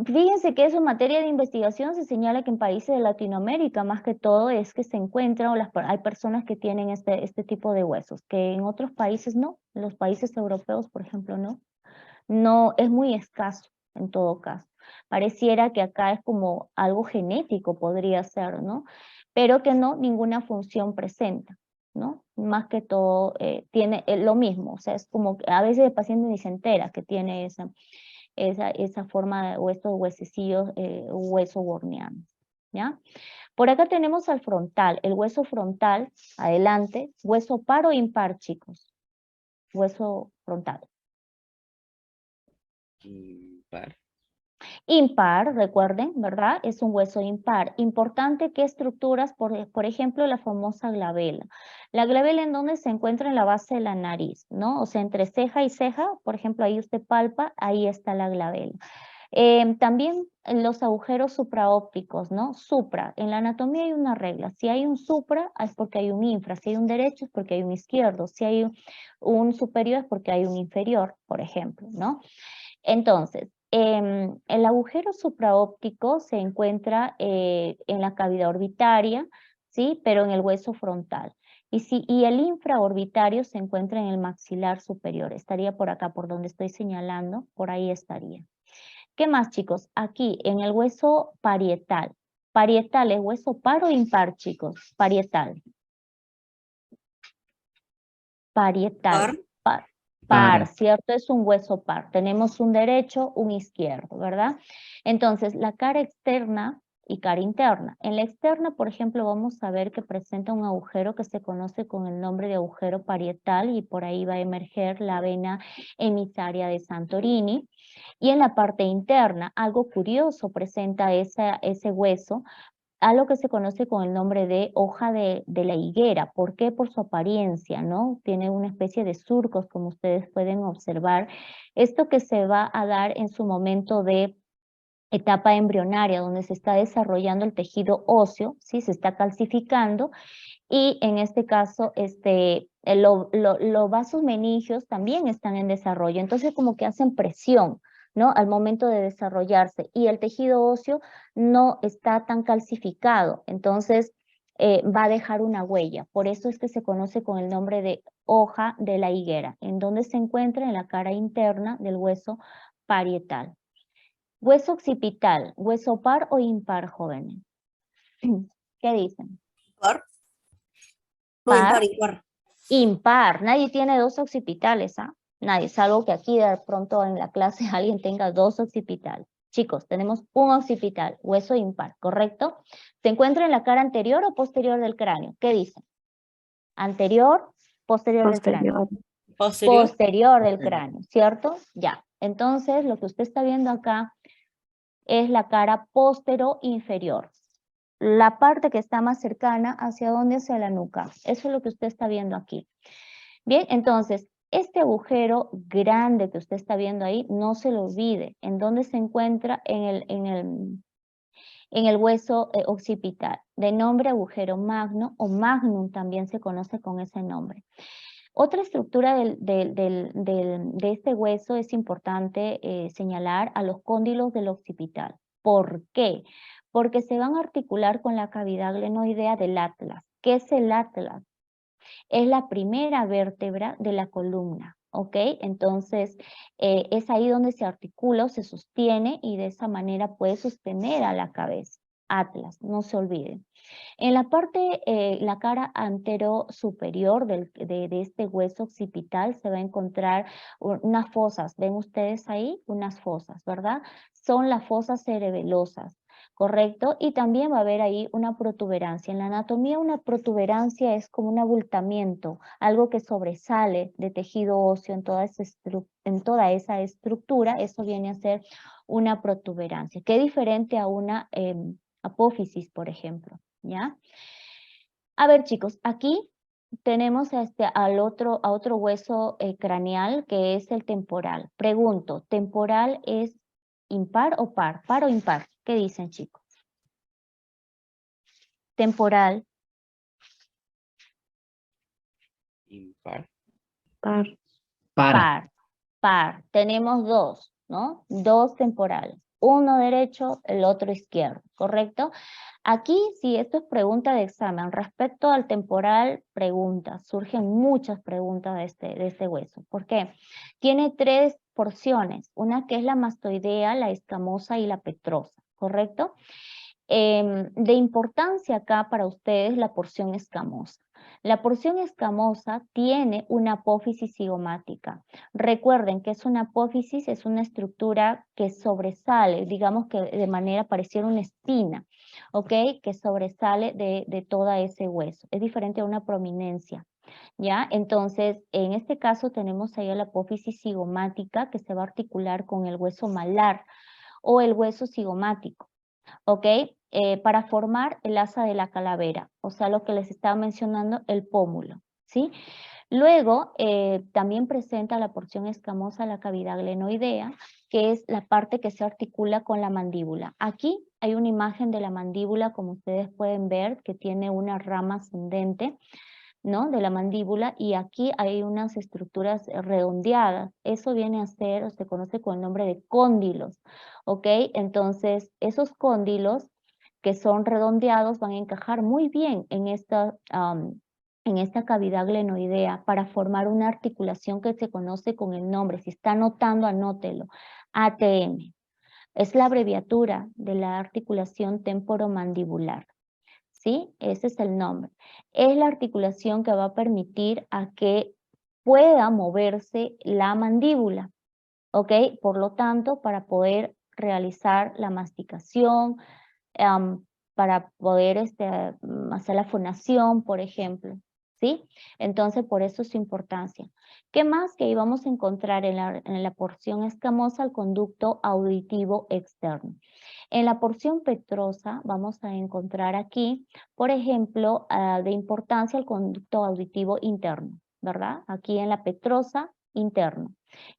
Fíjense que eso en materia de investigación se señala que en países de Latinoamérica más que todo es que se encuentran o hay personas que tienen este tipo de huesos, que en otros países no, en los países europeos por ejemplo no. No, es muy escaso en todo caso. Pareciera que acá es como algo genético podría ser, ¿no? Pero que no ninguna función presenta, ¿no? Más que todo tiene lo mismo, o sea, es como que a veces el paciente ni se entera que tiene esa forma o estos huesecillos, hueso borneano, ¿ya? Por acá tenemos al frontal, el hueso frontal, adelante, hueso par o impar, chicos, hueso frontal. Impar. Impar, recuerden, ¿verdad? Es un hueso impar. Importante que estructuras, por ejemplo, la famosa glabela. La glabela en donde se encuentra en la base de la nariz, ¿no? O sea, entre ceja y ceja, por ejemplo, ahí usted palpa, ahí está la glabela. También los agujeros supraópticos, ¿no? Supra, en la anatomía hay una regla. Si hay un supra es porque hay un infra, si hay un derecho es porque hay un izquierdo, si hay un superior es porque hay un inferior, por ejemplo, ¿no? Entonces, el agujero supraóptico se encuentra en la cavidad orbitaria, ¿sí? Pero en el hueso frontal. Y el infraorbitario se encuentra en el maxilar superior. Estaría por acá, por donde estoy señalando, por ahí estaría. ¿Qué más, chicos? Aquí, en el hueso parietal. Parietal es hueso par o impar, chicos. Parietal. Parietal. Par. Par, ¿cierto? Es un hueso par. Tenemos un derecho, un izquierdo, ¿verdad? Entonces, la cara externa y cara interna. En la externa, por ejemplo, vamos a ver que presenta un agujero que se conoce con el nombre de agujero parietal y por ahí va a emerger la vena emisaria de Santorini. Y en la parte interna, algo curioso presenta ese hueso, algo que se conoce con el nombre de hoja de la higuera. ¿Por qué? Por su apariencia, ¿no? Tiene una especie de surcos, como ustedes pueden observar. Esto que se va a dar en su momento de etapa embrionaria, donde se está desarrollando el tejido óseo, ¿sí? Se está calcificando, y en este caso, los vasos meningios también están en desarrollo, entonces como que hacen presión, ¿no? Al momento de desarrollarse, y el tejido óseo no está tan calcificado, entonces va a dejar una huella. Por eso es que se conoce con el nombre de hoja de la higuera, en donde se encuentra en la cara interna del hueso parietal. Hueso occipital, hueso par o impar, jóvenes. ¿Qué dicen? Par. No, Par. impar. Impar. Nadie tiene dos occipitales, ¿ah? Nadie, salvo que aquí de pronto en la clase alguien tenga dos occipitales. Chicos, tenemos un occipital, hueso impar, ¿correcto? ¿Se encuentra en la cara anterior o posterior del cráneo? ¿Qué dicen? Anterior, posterior del cráneo. Posterior. Posterior del cráneo, ¿cierto? Ya. Entonces, lo que usted está viendo acá es la cara postero inferior. La parte que está más cercana, ¿hacia dónde? Hacia la nuca. Eso es lo que usted está viendo aquí. Bien, entonces, este agujero grande que usted está viendo ahí, no se lo olvide. ¿En dónde se encuentra? En el hueso occipital, de nombre agujero magno o magnum también se conoce con ese nombre. Otra estructura de este hueso es importante señalar a los cóndilos del occipital. ¿Por qué? Porque se van a articular con la cavidad glenoidea del atlas. ¿Qué es el atlas? Es la primera vértebra de la columna, ¿ok? Entonces, es ahí donde se articula o se sostiene y de esa manera puede sostener a la cabeza. Atlas, no se olviden. En la parte, la cara antero superior de este hueso occipital se va a encontrar unas fosas. ¿Ven ustedes ahí? Unas fosas, ¿verdad? Son las fosas cerebelosas, ¿correcto? Y también va a haber ahí una protuberancia. En la anatomía una protuberancia es como un abultamiento, algo que sobresale de tejido óseo en toda esa estructura. Eso viene a ser una protuberancia, que es diferente a una apófisis, por ejemplo, ¿ya? A ver, chicos, aquí tenemos a otro hueso craneal que es el temporal. Pregunto, ¿temporal es impar o par? ¿Par o impar? ¿Qué dicen, chicos? Temporal. Impar. Par. Par. Par. Tenemos dos, ¿no? Dos temporales, uno derecho, el otro izquierdo, ¿correcto? Aquí, si esto es pregunta de examen, respecto al temporal, preguntas, surgen muchas preguntas de este hueso. ¿Por qué? Tiene tres porciones, una que es la mastoidea, la escamosa y la petrosa, ¿correcto? De importancia acá para ustedes la porción escamosa. La porción escamosa tiene una apófisis cigomática. Recuerden que es una apófisis, es una estructura que sobresale, digamos que de manera pareciera una espina, ¿ok? Que sobresale de todo ese hueso. Es diferente a una prominencia, ¿ya? Entonces, en este caso tenemos ahí la apófisis cigomática que se va a articular con el hueso malar o el hueso cigomático. ¿Ok? Para formar el asa de la calavera, o sea, lo que les estaba mencionando, el pómulo, ¿sí? Luego, también presenta la porción escamosa, la cavidad glenoidea, que es la parte que se articula con la mandíbula. Aquí hay una imagen de la mandíbula, como ustedes pueden ver, que tiene una rama ascendente, ¿no? De la mandíbula, y aquí hay unas estructuras redondeadas. Eso viene a ser, o se conoce con el nombre de cóndilos, ¿ok? Entonces, esos cóndilos que son redondeados van a encajar muy bien en esta cavidad glenoidea para formar una articulación que se conoce con el nombre. Si está anotando, anótelo. ATM. Es la abreviatura de la articulación temporomandibular. ¿Sí? Ese es el nombre. Es la articulación que va a permitir a que pueda moverse la mandíbula, ¿ok? Por lo tanto, para poder realizar la masticación, para poder hacer la fonación, por ejemplo, ¿sí? Entonces, por eso su importancia. ¿Qué más? Que íbamos a encontrar en la porción escamosa el conducto auditivo externo. En la porción petrosa vamos a encontrar aquí, por ejemplo, de importancia el conducto auditivo interno, ¿verdad? Aquí en la petrosa, interno.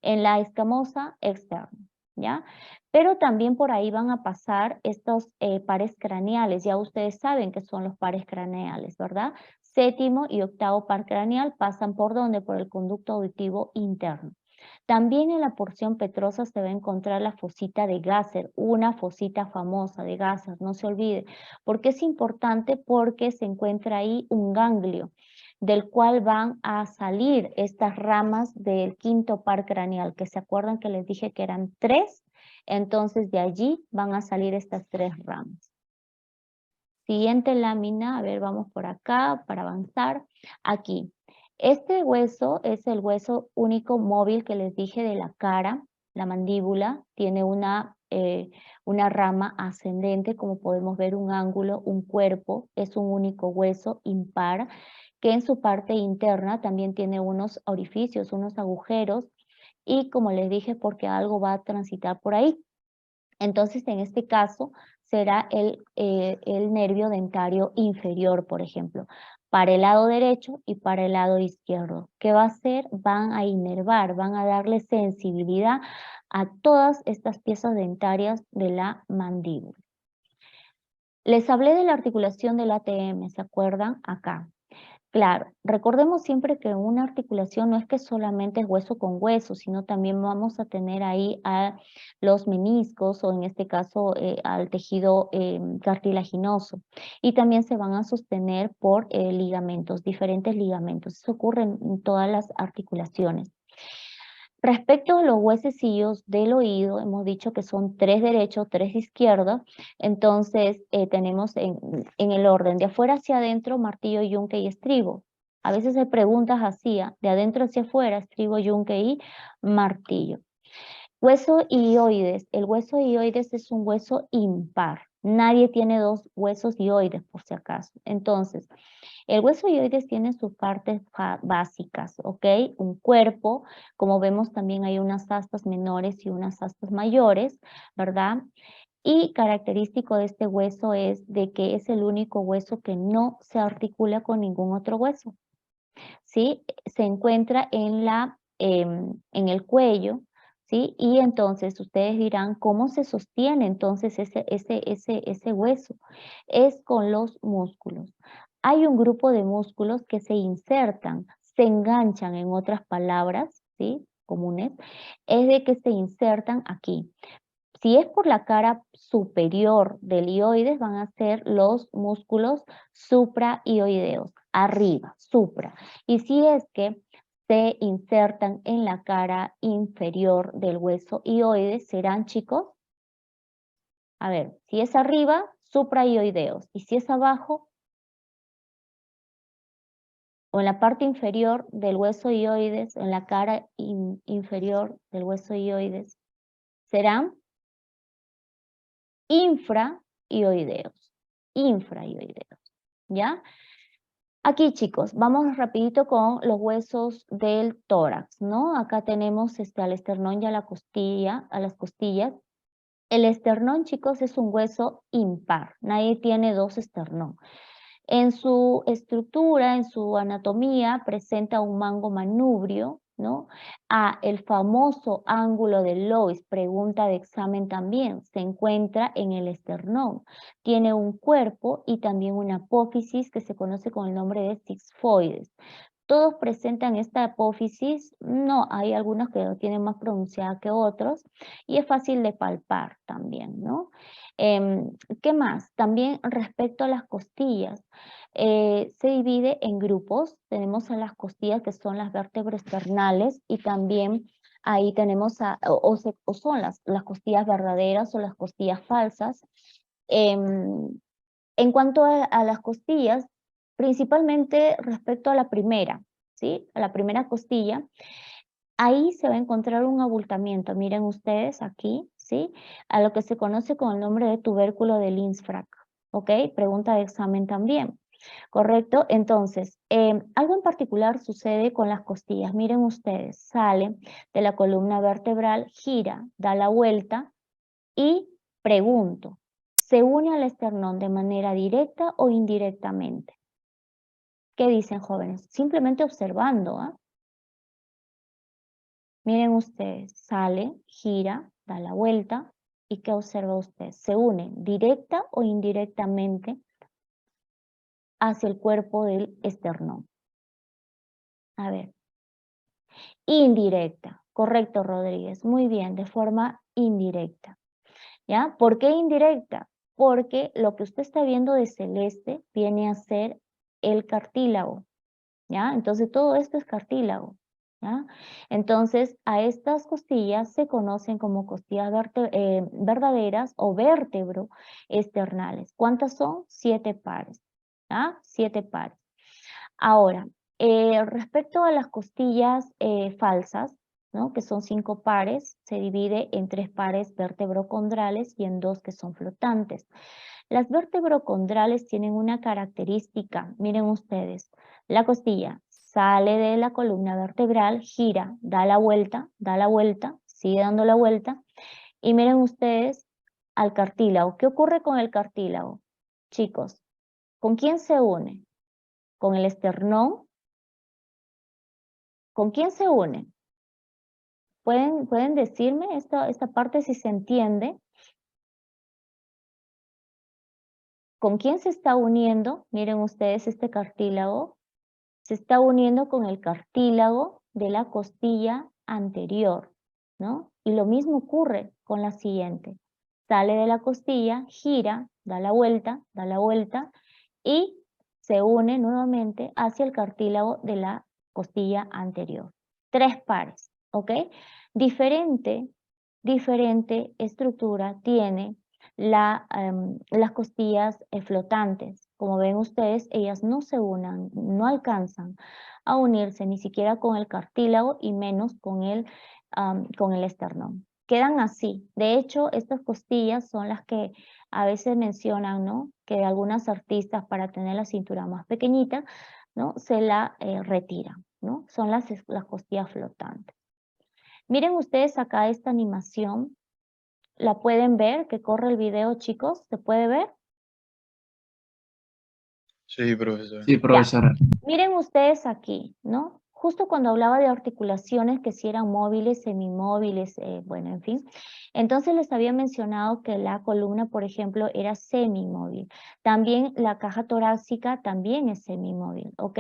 En la escamosa, externo, ¿ya? Pero también por ahí van a pasar estos pares craneales. Ya ustedes saben que son los pares craneales, ¿verdad? Séptimo y octavo par craneal pasan ¿por dónde? Por el conducto auditivo interno. También en la porción petrosa se va a encontrar la fosita de Gasser, una fosita famosa de Gasser, no se olvide. ¿Por qué es importante? Porque se encuentra ahí un ganglio, del cual van a salir estas ramas del quinto par craneal, que se acuerdan que les dije que eran 3, entonces de allí van a salir estas 3 ramas. Siguiente lámina, a ver, vamos por acá para avanzar. Aquí, este hueso es el hueso único móvil que les dije de la cara, la mandíbula, tiene una rama ascendente, como podemos ver, un ángulo, un cuerpo, es un único hueso impar, que en su parte interna también tiene unos orificios, unos agujeros, y como les dije, porque algo va a transitar por ahí. Entonces, en este caso, será el nervio dentario inferior, por ejemplo, para el lado derecho y para el lado izquierdo. ¿Qué va a hacer? Van a inervar, van a darle sensibilidad a todas estas piezas dentarias de la mandíbula. Les hablé de la articulación del ATM, ¿se acuerdan? Acá. Claro, recordemos siempre que una articulación no es que solamente es hueso con hueso, sino también vamos a tener ahí a los meniscos o en este caso al tejido cartilaginoso. Y también se van a sostener por ligamentos, diferentes ligamentos. Eso ocurre en todas las articulaciones. Respecto a los huesecillos del oído, hemos dicho que son 3 derechos, 3 izquierdos, entonces tenemos en el orden de afuera hacia adentro, martillo, yunque y estribo. A veces se preguntas así, de adentro hacia afuera, estribo, yunque y martillo. Hueso hioides. El hueso hioides es un hueso impar. Nadie tiene 2 huesos hioides, por si acaso. Entonces, el hueso hioides tiene sus partes básicas, ¿ok? Un cuerpo, como vemos también hay unas astas menores y unas astas mayores, ¿verdad? Y característico de este hueso es de que es el único hueso que no se articula con ningún otro hueso, ¿sí? Se encuentra en el cuello, ¿sí? Y entonces ustedes dirán, ¿cómo se sostiene entonces ese hueso? Es con los músculos. Hay un grupo de músculos que se insertan, se enganchan, en otras palabras, ¿sí? comunes, es de que se insertan aquí. Si es por la cara superior del hioides, van a ser los músculos suprahioideos, arriba, supra. Y si es que se insertan en la cara inferior del hueso hioides, serán, chicos, a ver, si es arriba, suprahioideos, y si es abajo, o en la parte inferior del hueso hioides, en la cara inferior del hueso hioides, serán infrahioideos, ¿ya? Aquí, chicos, vamos rapidito con los huesos del tórax, ¿no? Acá tenemos al esternón y a la costilla, a las costillas. El esternón, chicos, es un hueso impar, nadie tiene dos esternón. En su estructura, en su anatomía, presenta un mango manubrio, ¿no? El famoso ángulo de Lois, pregunta de examen también, se encuentra en el esternón. Tiene un cuerpo y también una apófisis que se conoce con el nombre de sigmoides. Todos presentan esta apófisis, no, hay algunos que lo tienen más pronunciada que otros, y es fácil de palpar también, ¿no? ¿Qué más? También respecto a las costillas, se divide en grupos, tenemos a las costillas que son las vértebras esternales y también ahí tenemos, o son las costillas verdaderas o las costillas falsas. En cuanto a las costillas, principalmente respecto a la primera, ¿sí? A la primera costilla, ahí se va a encontrar un abultamiento, miren ustedes aquí, ¿sí? A lo que se conoce con el nombre de tubérculo de Lindsfrank, ¿ok? Pregunta de examen también, ¿correcto? Entonces, algo en particular sucede con las costillas, miren ustedes, sale de la columna vertebral, gira, da la vuelta y pregunto, ¿se une al esternón de manera directa o indirectamente? ¿Qué dicen, jóvenes? Simplemente observando, ¿ah? Miren ustedes, sale, gira, da la vuelta, ¿y qué observa usted? ¿Se une directa o indirectamente hacia el cuerpo del esternón? A ver. Indirecta. Correcto, Rodríguez. Muy bien, de forma indirecta. ¿Ya? ¿Por qué indirecta? Porque lo que usted está viendo de celeste viene a ser el cartílago, ¿ya? Entonces todo esto es cartílago, ¿ya? Entonces a estas costillas se conocen como costillas verdaderas o vértebro-esternales. ¿Cuántas son? 7 pares, ¿ya? 7 pares. Ahora, respecto a las costillas falsas, ¿no? Que son 5 pares, se divide en 3 pares vertebrocondrales y en 2 que son flotantes. Las vertebrocondrales tienen una característica, miren ustedes, la costilla sale de la columna vertebral, gira, da la vuelta, sigue dando la vuelta, y miren ustedes al cartílago. ¿Qué ocurre con el cartílago? Chicos, ¿con quién se une? ¿Con el esternón? ¿Con quién se une? ¿Pueden decirme esta parte si se entiende? ¿Con quién se está uniendo? Miren ustedes este cartílago. Se está uniendo con el cartílago de la costilla anterior, ¿no? Y lo mismo ocurre con la siguiente. Sale de la costilla, gira, da la vuelta y se une nuevamente hacia el cartílago de la costilla anterior. 3 pares, ¿ok? Diferente estructura tiene las costillas flotantes. Como ven ustedes, ellas no se unan, no alcanzan a unirse ni siquiera con el cartílago y menos con el esternón. Quedan así. De hecho, estas costillas son las que a veces mencionan, ¿no? Que algunas artistas para tener la cintura más pequeñita, ¿no? Se la retiran, ¿no? Son las costillas flotantes. Miren ustedes acá esta animación. ¿La pueden ver? Que corre el video, chicos. ¿Se puede ver? Sí, profesor. Sí, profesora. Miren ustedes aquí, ¿no? justo cuando hablaba de articulaciones que si eran móviles, semimóviles, bueno, en fin. Entonces les había mencionado que la columna, por ejemplo, era semimóvil. También la caja torácica también es semimóvil, ¿ok?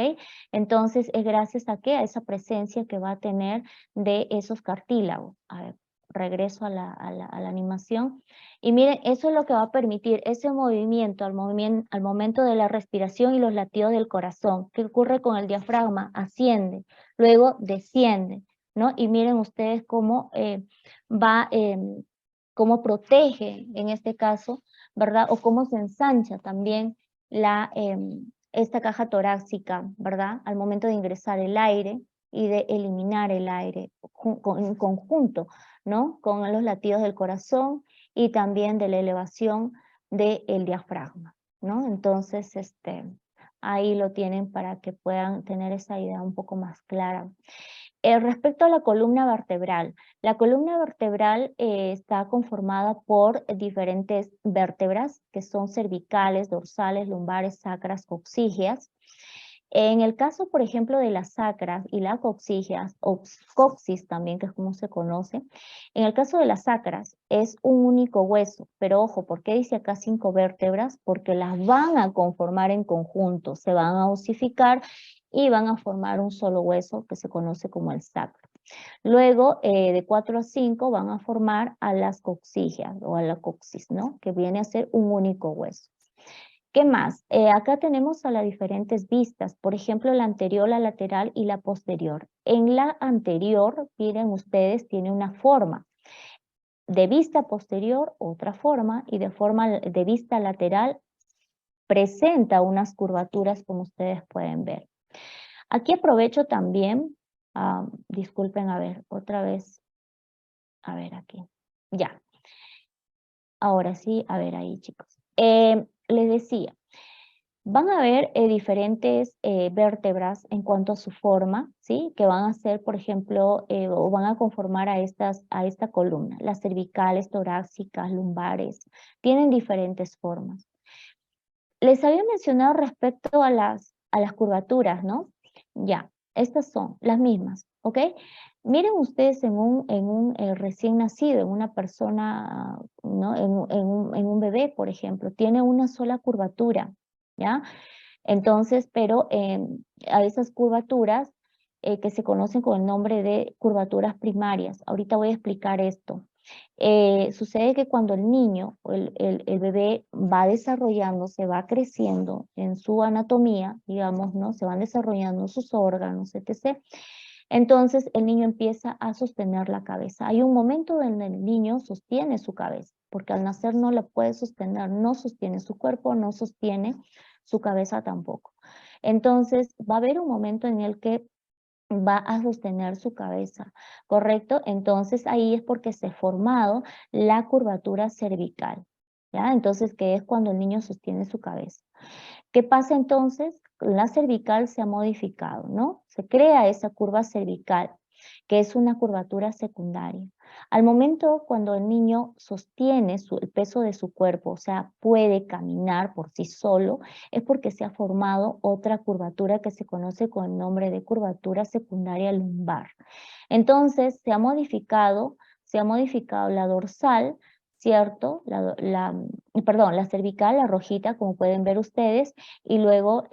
Entonces es gracias a qué? A esa presencia que va a tener de esos cartílagos. A ver, regreso a la animación. Y miren, eso es lo que va a permitir ese movimiento al momento de la respiración y los latidos del corazón. ¿Qué ocurre con el diafragma? Asciende, luego desciende, ¿no? Y miren ustedes cómo cómo protege, en este caso, ¿verdad? O cómo se ensancha también esta caja torácica, ¿verdad? Al momento de ingresar el aire y de eliminar el aire en conjunto, ¿no? Con los latidos del corazón y también de la elevación del diafragma, ¿no? Entonces, ahí lo tienen para que puedan tener esa idea un poco más clara. Respecto a la columna vertebral está conformada por diferentes vértebras que son cervicales, dorsales, lumbares, sacras, coxígeas. En el caso, por ejemplo, de las sacras y las coxígeas, o coxis también, que es como se conoce, en el caso de las sacras es un único hueso, pero ojo, ¿por qué dice acá 5 vértebras? Porque las van a conformar en conjunto, se van a osificar y van a formar un solo hueso que se conoce como el sacro. Luego, de 4 a 5 van a formar a las coxígeas o a la coxis, ¿no? Que viene a ser un único hueso. ¿Qué más? Acá tenemos a las diferentes vistas, por ejemplo, la anterior, la lateral y la posterior. En la anterior, miren ustedes, tiene una forma. De vista posterior, otra forma, y de vista lateral, presenta unas curvaturas como ustedes pueden ver. Aquí aprovecho también, disculpen, a ver, otra vez, a ver aquí, ya. Ahora sí, a ver ahí, chicos. Les decía, van a ver diferentes vértebras en cuanto a su forma, ¿sí? Que van a ser, por ejemplo, o van a conformar a esta columna. Las cervicales, torácicas, lumbares, tienen diferentes formas. Les había mencionado respecto a las curvaturas, ¿no? Ya, estas son las mismas, ¿ok? Miren ustedes en un recién nacido, en una persona, ¿no? En un bebé, por ejemplo, tiene una sola curvatura, ¿ya? Entonces, pero a esas curvaturas que se conocen con el nombre de curvaturas primarias. Ahorita voy a explicar esto. Sucede que cuando el niño o el bebé va desarrollándose, va creciendo en su anatomía, digamos, ¿no? Se van desarrollando sus órganos, etc. Entonces el niño empieza a sostener la cabeza. Hay un momento donde el niño sostiene su cabeza, porque al nacer no la puede sostener, no sostiene su cuerpo, no sostiene su cabeza tampoco. Entonces va a haber un momento en el que va a sostener su cabeza, ¿correcto? Entonces ahí es porque se ha formado la curvatura cervical, ¿ya? Entonces, que es cuando el niño sostiene su cabeza. ¿Qué pasa entonces? La cervical se ha modificado, ¿no? Se crea esa curva cervical, que es una curvatura secundaria. Al momento cuando el niño sostiene el peso de su cuerpo, o sea, puede caminar por sí solo, es porque se ha formado otra curvatura que se conoce con el nombre de curvatura secundaria lumbar. Entonces, se ha modificado la dorsal, ¿cierto? La cervical, la rojita, como pueden ver ustedes, y luego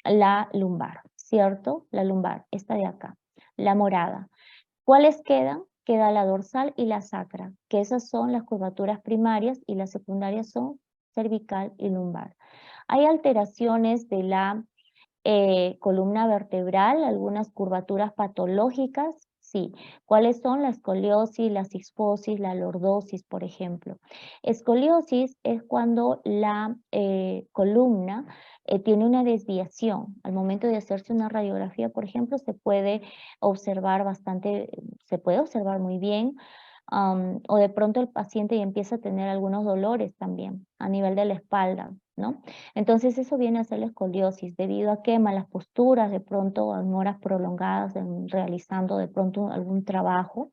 la lumbar, ¿cierto? La lumbar, esta de acá, la morada. ¿Cuáles quedan? Queda la dorsal y la sacra, que esas son las curvaturas primarias y las secundarias son cervical y lumbar. Hay alteraciones de la columna vertebral, algunas curvaturas patológicas, sí. ¿Cuáles son? La escoliosis, la cisfosis, la lordosis, por ejemplo. Escoliosis es cuando la columna tiene una desviación. Al momento de hacerse una radiografía, por ejemplo, se puede observar muy bien, o de pronto el paciente ya empieza a tener algunos dolores también a nivel de la espalda, ¿no? Entonces eso viene a ser la escoliosis, debido a que malas posturas, de pronto en horas prolongadas, realizando de pronto algún trabajo,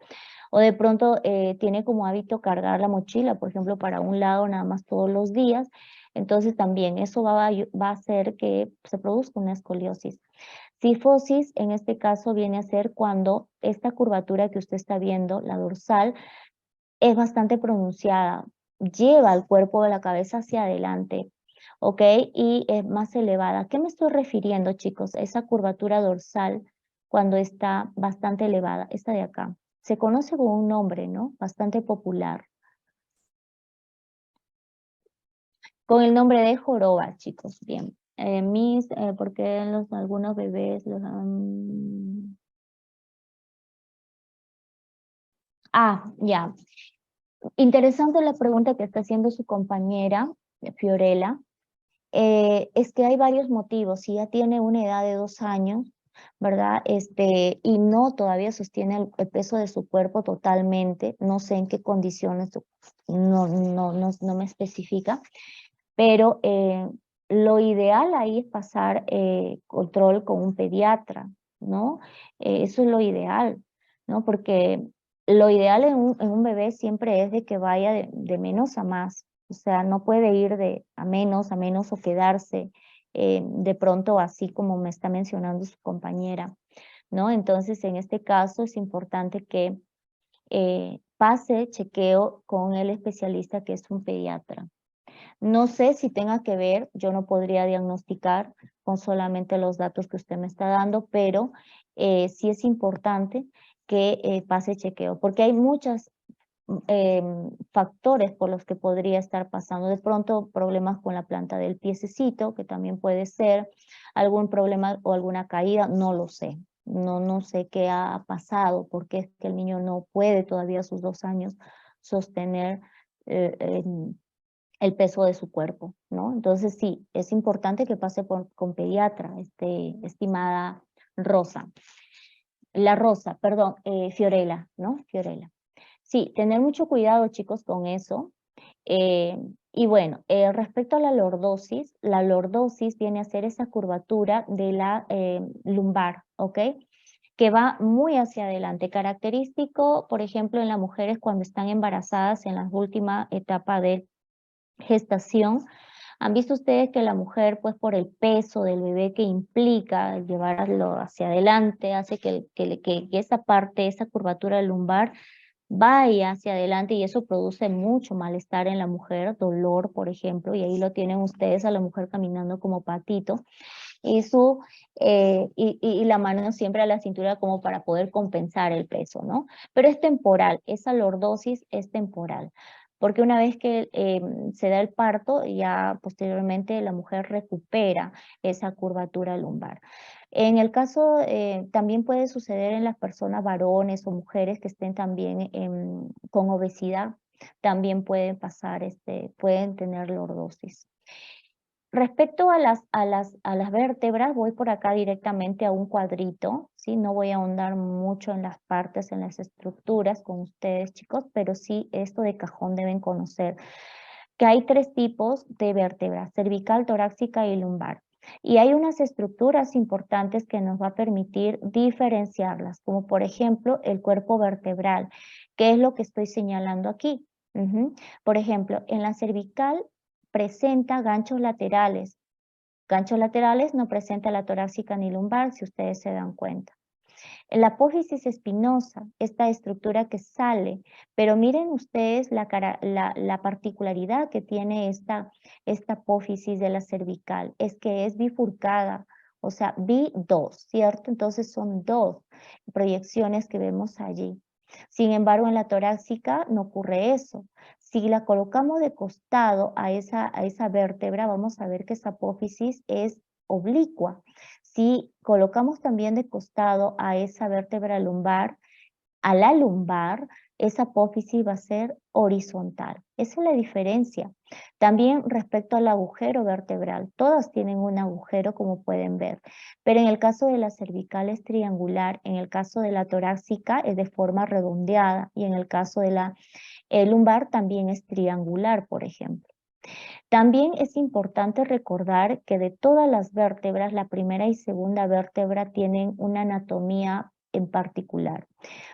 o de pronto tiene como hábito cargar la mochila, por ejemplo, para un lado nada más todos los días, entonces también eso va a hacer que se produzca una escoliosis. Cifosis en este caso viene a ser cuando esta curvatura que usted está viendo, la dorsal, es bastante pronunciada, lleva el cuerpo de la cabeza hacia adelante, ¿ok? Y es más elevada. ¿A qué me estoy refiriendo, chicos? Esa curvatura dorsal cuando está bastante elevada, esta de acá. Se conoce con un nombre, ¿no? Bastante popular. Con el nombre de joroba, chicos, bien. Porque algunos bebés los han... Ya. Interesante la pregunta que está haciendo su compañera, Fiorella. Es que hay varios motivos. Si ya tiene una edad de 2 años, ¿verdad? Y no todavía sostiene el peso de su cuerpo totalmente, no sé en qué condiciones, no me especifica, pero lo ideal ahí es pasar control con un pediatra, ¿no? Eso es lo ideal, ¿no? Porque lo ideal en un bebé siempre es de que vaya de menos a más, o sea, no puede ir de a menos o quedarse de pronto así como me está mencionando su compañera, ¿no? Entonces, en este caso es importante que pase chequeo con el especialista que es un pediatra. No sé si tenga que ver, yo no podría diagnosticar con solamente los datos que usted me está dando, pero sí es importante que pase chequeo, porque hay muchos factores por los que podría estar pasando. De pronto, problemas con la planta del piececito, que también puede ser, algún problema o alguna caída, no lo sé. No sé qué ha pasado, porque es que el niño no puede todavía a sus 2 años sostener el peso de su cuerpo, ¿no? Entonces sí, es importante que pase con pediatra, estimada Rosa. Fiorella, ¿no? Fiorella. Sí, tener mucho cuidado, chicos, con eso. Y bueno, respecto a la lordosis viene a ser esa curvatura de la lumbar, ¿ok? Que va muy hacia adelante. Característico, por ejemplo, en las mujeres cuando están embarazadas en la última etapa de gestación. ¿Han visto ustedes que la mujer, pues por el peso del bebé que implica llevarlo hacia adelante, hace que esa parte, esa curvatura lumbar vaya hacia adelante y eso produce mucho malestar en la mujer, dolor, por ejemplo, y ahí lo tienen ustedes a la mujer caminando como patito, y la mano siempre a la cintura como para poder compensar el peso, ¿no? Pero es temporal, esa lordosis es temporal, porque una vez que se da el parto, ya posteriormente la mujer recupera esa curvatura lumbar. En el caso, también puede suceder en las personas varones o mujeres que estén también con obesidad, también pueden pasar, pueden tener lordosis. Respecto a las vértebras, voy por acá directamente a un cuadrito, ¿sí? No voy a ahondar mucho en las partes, en las estructuras con ustedes, chicos, pero sí esto de cajón deben conocer, que hay 3 tipos de vértebras, cervical, torácica y lumbar. Y hay unas estructuras importantes que nos va a permitir diferenciarlas, como por ejemplo el cuerpo vertebral, que es lo que estoy señalando aquí. Por ejemplo, en la cervical presenta ganchos laterales. Ganchos laterales no presenta la torácica ni lumbar, si ustedes se dan cuenta. En la apófisis espinosa, esta estructura que sale, pero miren ustedes la particularidad que tiene esta apófisis de la cervical, es que es bifurcada, o sea, B2, ¿cierto? Entonces son 2 proyecciones que vemos allí. Sin embargo, en la torácica no ocurre eso. Si la colocamos de costado a esa vértebra, vamos a ver que esa apófisis es oblicua. Si colocamos también de costado a esa vértebra lumbar, a la lumbar, esa apófisis va a ser horizontal. Esa es la diferencia. También respecto al agujero vertebral, todas tienen un agujero como pueden ver, pero en el caso de la cervical es triangular, en el caso de la torácica es de forma redondeada y en el caso de la lumbar también es triangular, por ejemplo. También es importante recordar que de todas las vértebras, la primera y segunda vértebra tienen una anatomía en particular.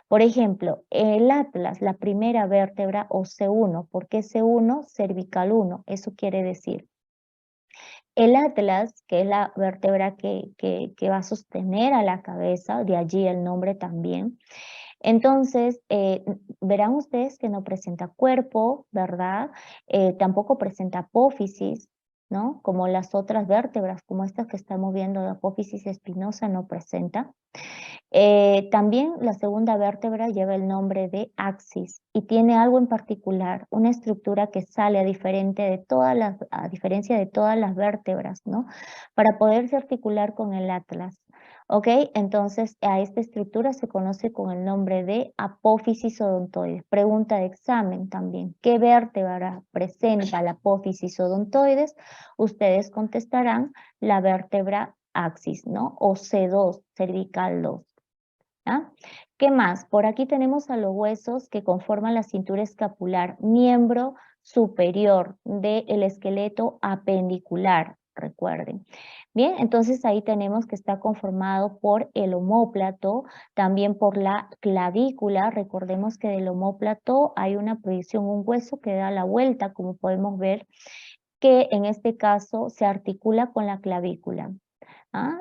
Por ejemplo, el atlas, la primera vértebra o C1, ¿por qué C1? Cervical 1, eso quiere decir. El atlas, que es la vértebra que va a sostener a la cabeza, de allí el nombre también. Entonces, verán ustedes que no presenta cuerpo, ¿verdad? Tampoco presenta apófisis, ¿no? Como las otras vértebras, como estas que estamos viendo, la apófisis espinosa no presenta. También la segunda vértebra lleva el nombre de axis y tiene algo en particular, una estructura que sale a diferencia de todas las vértebras, ¿no? Para poderse articular con el atlas. ¿Ok? Entonces, a esta estructura se conoce con el nombre de apófisis odontoides. Pregunta de examen también. ¿Qué vértebra presenta la apófisis odontoides? Ustedes contestarán la vértebra axis, ¿no? O C2, cervical 2. ¿Ah? ¿Qué más? Por aquí tenemos a los huesos que conforman la cintura escapular, miembro superior del esqueleto apendicular, recuerden. Bien, entonces ahí tenemos que está conformado por el omóplato, también por la clavícula. Recordemos que del omóplato hay una proyección, un hueso que da la vuelta, como podemos ver, que en este caso se articula con la clavícula.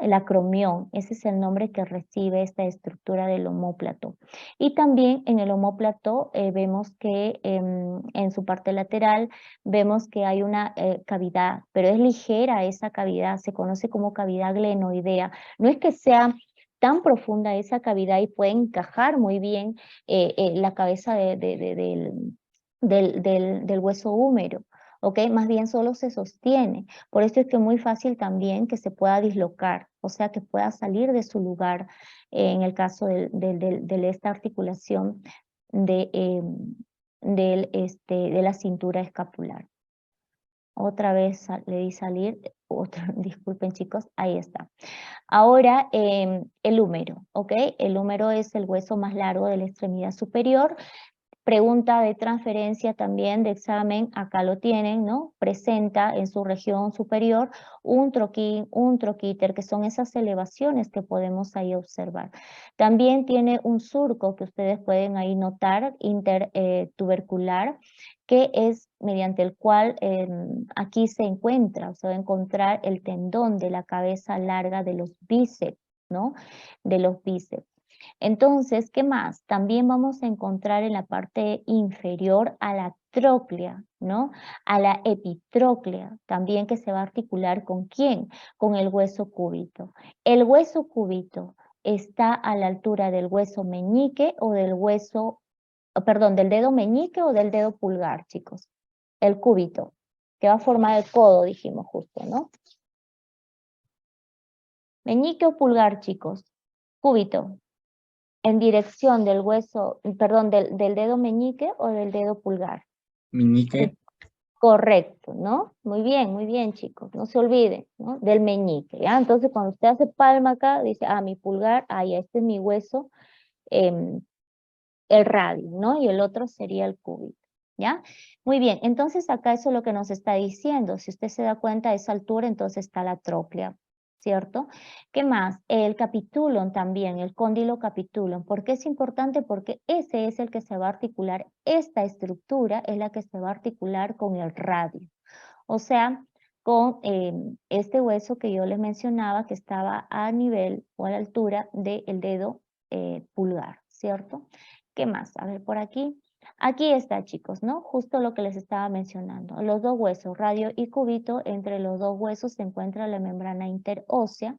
El acromión, ese es el nombre que recibe esta estructura del omóplato. Y también en el omóplato vemos que en su parte lateral vemos que hay una cavidad, pero es ligera esa cavidad, se conoce como cavidad glenoidea. No es que sea tan profunda esa cavidad y puede encajar muy bien la cabeza del hueso húmero. ¿Ok? Más bien solo se sostiene. Por eso es que es muy fácil también que se pueda dislocar, o sea, que pueda salir de su lugar en el caso de esta articulación de la cintura escapular. Otra vez le di salir, disculpen chicos, ahí está. Ahora el húmero, ¿ok? El húmero es el hueso más largo de la extremidad superior. Pregunta de transferencia también de examen, acá lo tienen, ¿no? Presenta en su región superior un troquín, un troquíter, que son esas elevaciones que podemos ahí observar. También tiene un surco que ustedes pueden ahí notar, intertubercular, que es mediante el cual aquí se encuentra, o se va a encontrar el tendón de la cabeza larga de los bíceps, ¿no? De los bíceps. Entonces, ¿qué más? También vamos a encontrar en la parte inferior a la tróclea, ¿no? A la epitróclea, también que se va a articular ¿con quién? Con el hueso cúbito. El hueso cúbito está a la altura del hueso meñique o del hueso, perdón, del dedo meñique o del dedo pulgar, chicos. El cúbito, que va a formar el codo, dijimos justo, ¿no? Meñique o pulgar, chicos. Cúbito. En dirección del hueso, perdón, del dedo meñique o del dedo pulgar. Meñique. Correcto, ¿no? Muy bien, chicos, no se olviden, ¿no? Del meñique, ¿ya? Entonces, cuando usted hace palma acá, dice, mi pulgar, ya, este es mi hueso, el radio, ¿no? Y el otro sería el cúbito, ¿ya? Muy bien, entonces acá eso es lo que nos está diciendo. Si usted se da cuenta a esa altura, entonces está la tróclea, ¿cierto? ¿Qué más? El capitulum también, el cóndilo capitulum. ¿Por qué es importante? Porque ese es el que se va a articular, esta estructura es la que se va a articular con el radio. O sea, con este hueso que yo les mencionaba que estaba a nivel o a la altura del dedo pulgar, ¿cierto? ¿Qué más? A ver, por aquí. Aquí está, chicos, ¿no? Justo lo que les estaba mencionando. Los dos huesos, radio y cúbito, entre los dos huesos se encuentra la membrana interósea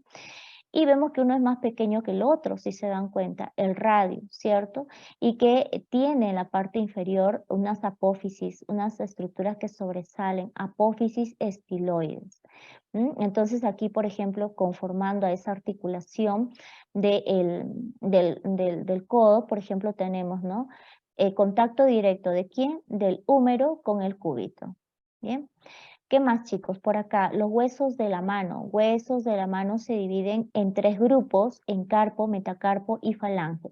y vemos que uno es más pequeño que el otro, si se dan cuenta, el radio, ¿cierto? Y que tiene en la parte inferior unas apófisis, unas estructuras que sobresalen, apófisis estiloides. Entonces aquí, por ejemplo, conformando a esa articulación del codo, por ejemplo, tenemos, ¿no? Contacto directo ¿de quién? Del húmero con el cúbito. ¿Bien? ¿Qué más, chicos? Por acá, los huesos de la mano. Huesos de la mano se dividen en 3 grupos, en carpo, metacarpo y falanges.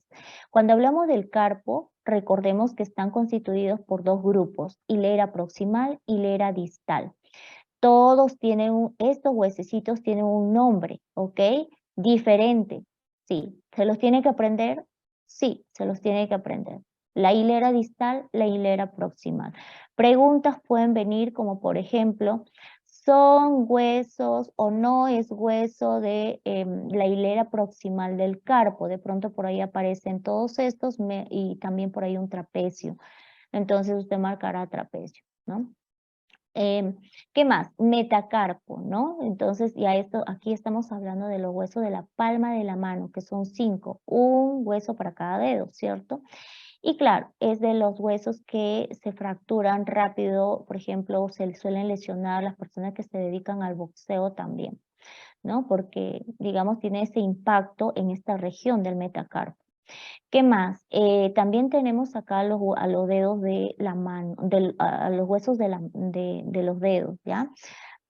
Cuando hablamos del carpo, recordemos que están constituidos por 2 grupos, hilera proximal, hilera distal. Todos tienen, estos huesecitos tienen un nombre, ¿ok? Diferente. Sí. ¿Se los tiene que aprender? Sí, se los tiene que aprender. La hilera distal, la hilera proximal. Preguntas pueden venir como por ejemplo, son huesos o no es hueso de la hilera proximal del carpo. De pronto por ahí aparecen todos estos y también por ahí un trapecio. Entonces usted marcará trapecio, ¿no? ¿Qué más? Metacarpo, ¿no? Entonces ya aquí estamos hablando de los huesos de la palma de la mano, que son 5, un hueso para cada dedo, ¿cierto? Y claro, es de los huesos que se fracturan rápido, por ejemplo, se suelen lesionar las personas que se dedican al boxeo también, ¿no? Porque, digamos, tiene ese impacto en esta región del metacarpo. ¿Qué más? También tenemos acá a los dedos de la mano, a los huesos de los dedos, ¿ya?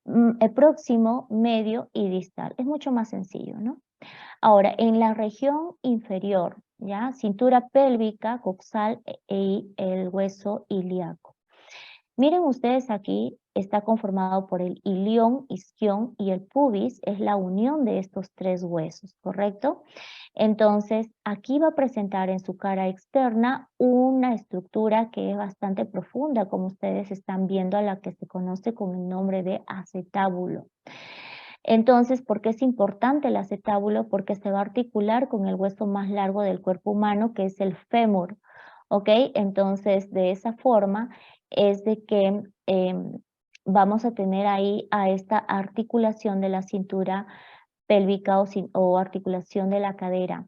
El próximo, medio y distal. Es mucho más sencillo, ¿no? Ahora, en la región inferior, ¿ya? Cintura pélvica, coxal y el hueso ilíaco. Miren ustedes aquí, está conformado por el ilión, isquión y el pubis, es la unión de estos 3 huesos, ¿correcto? Entonces, aquí va a presentar en su cara externa una estructura que es bastante profunda, como ustedes están viendo, a la que se conoce con el nombre de acetábulo. Entonces, ¿por qué es importante el acetábulo? Porque se va a articular con el hueso más largo del cuerpo humano, que es el fémur, ¿ok? Entonces, de esa forma es de que vamos a tener ahí a esta articulación de la cintura pélvica o articulación de la cadera.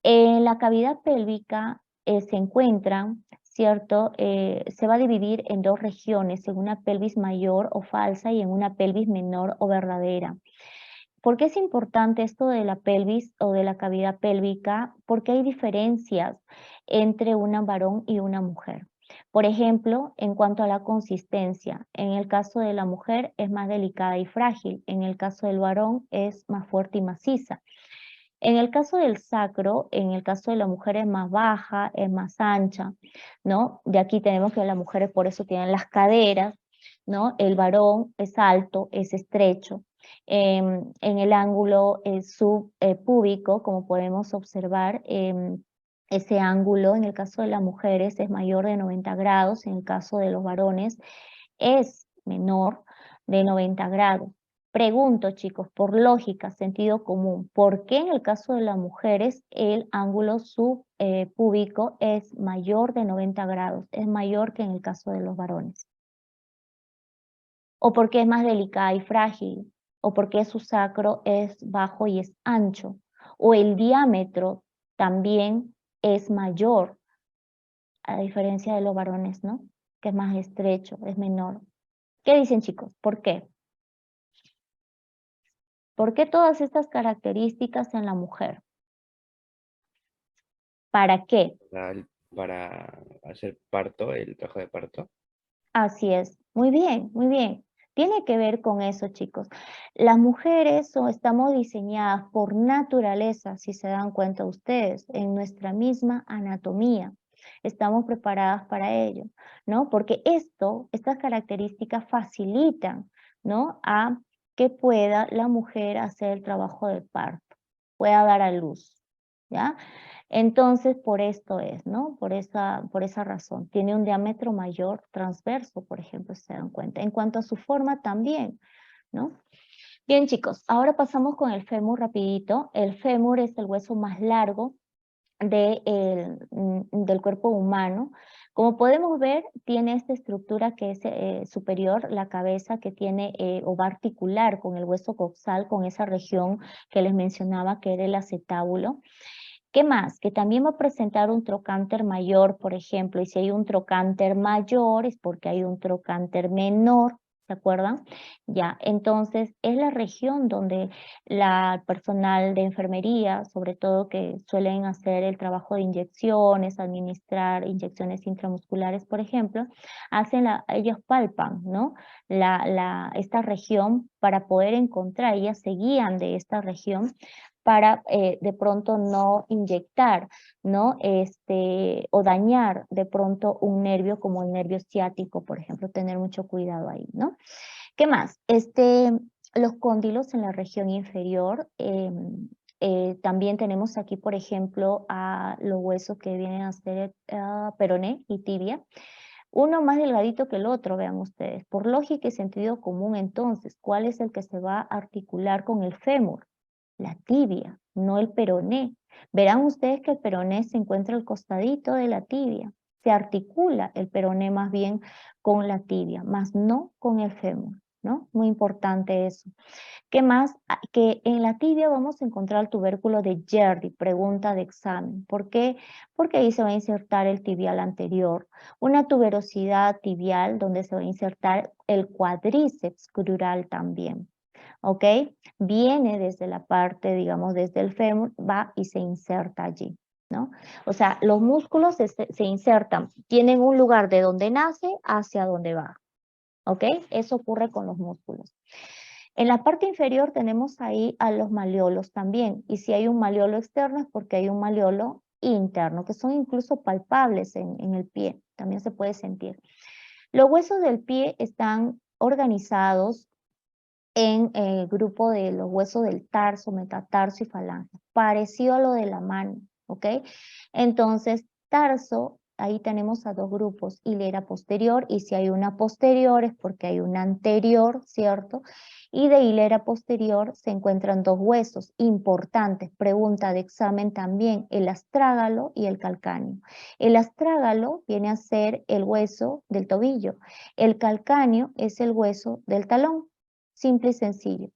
En la cavidad pélvica se encuentran, ¿cierto? Se va a dividir en 2 regiones, en una pelvis mayor o falsa y en una pelvis menor o verdadera. ¿Por qué es importante esto de la pelvis o de la cavidad pélvica? Porque hay diferencias entre un varón y una mujer. Por ejemplo, en cuanto a la consistencia, en el caso de la mujer es más delicada y frágil, en el caso del varón es más fuerte y maciza. En el caso del sacro, en el caso de la mujer es más baja, es más ancha, ¿no? De aquí tenemos que las mujeres por eso tienen las caderas, ¿no? El varón es alto, es estrecho. En el ángulo subpúbico, como podemos observar, ese ángulo en el caso de las mujeres es mayor de 90 grados, en el caso de los varones es menor de 90 grados. Pregunto, chicos, por lógica, sentido común, ¿por qué en el caso de las mujeres el ángulo subpúbico es mayor de 90 grados? Es mayor que en el caso de los varones. ¿O por qué es más delicada y frágil? ¿O por qué su sacro es bajo y es ancho? ¿O el diámetro también es mayor, a diferencia de los varones, ¿no? Que es más estrecho, es menor. ¿Qué dicen, chicos? ¿Por qué? ¿Por qué todas estas características en la mujer? ¿Para qué? Para hacer parto, el trabajo de parto. Así es. Muy bien, muy bien. Tiene que ver con eso, chicos. Las mujeres estamos diseñadas por naturaleza, si se dan cuenta ustedes, en nuestra misma anatomía. Estamos preparadas para ello, ¿no? Porque estas características facilitan, ¿no? A que pueda la mujer hacer el trabajo de parto, pueda dar a luz, ¿ya? Entonces, por esto es, ¿no? Por esa razón. Tiene un diámetro mayor transverso, por ejemplo, si se dan cuenta. En cuanto a su forma también, ¿no? Bien, chicos, ahora pasamos con el fémur rapidito. El fémur es el hueso más largo del cuerpo humano. Como podemos ver, tiene esta estructura que es superior, la cabeza que tiene o va a articular con el hueso coxal, con esa región que les mencionaba que era el acetábulo. ¿Qué más? Que también va a presentar un trocánter mayor, por ejemplo, y si hay un trocánter mayor es porque hay un trocánter menor, ¿se acuerdan? Ya, entonces es la región donde el personal de enfermería, sobre todo que suelen hacer el trabajo de inyecciones, administrar inyecciones intramusculares, por ejemplo, ellos palpan, ¿no? Esta región para poder encontrar, ellas se guían de esta región para de pronto no inyectar, ¿no? O dañar de pronto un nervio como el nervio ciático, por ejemplo, tener mucho cuidado ahí, ¿no? ¿Qué más? Los cóndilos en la región inferior, también tenemos aquí, por ejemplo, a los huesos que vienen a ser peroné y tibia. Uno más delgadito que el otro, vean ustedes. Por lógica y sentido común, entonces, ¿cuál es el que se va a articular con el fémur? La tibia, no el peroné. Verán ustedes que el peroné se encuentra al costadito de la tibia. Se articula el peroné más bien con la tibia, más no con el fémur, ¿no? Muy importante eso. ¿Qué más? Que en la tibia vamos a encontrar el tubérculo de Gerdy, pregunta de examen. ¿Por qué? Porque ahí se va a insertar el tibial anterior, una tuberosidad tibial donde se va a insertar el cuádriceps crural también. ¿Ok? Viene desde la parte, digamos, desde el fémur, va y se inserta allí, ¿no? O sea, los músculos se insertan, tienen un lugar de donde nace hacia donde va, ¿ok? Eso ocurre con los músculos. En la parte inferior tenemos ahí a los maleolos también, y si hay un maleolo externo es porque hay un maleolo interno, que son incluso palpables en el pie, también se puede sentir. Los huesos del pie están organizados en el grupo de los huesos del tarso, metatarso y falange, parecido a lo de la mano, ¿ok? Entonces, tarso, ahí tenemos a dos grupos, hilera posterior, y si hay una posterior es porque hay una anterior, ¿cierto? Y de hilera posterior se encuentran dos huesos importantes, pregunta de examen también, el astrágalo y el calcáneo. El astrágalo viene a ser el hueso del tobillo, el calcáneo es el hueso del talón. Simple y sencillo.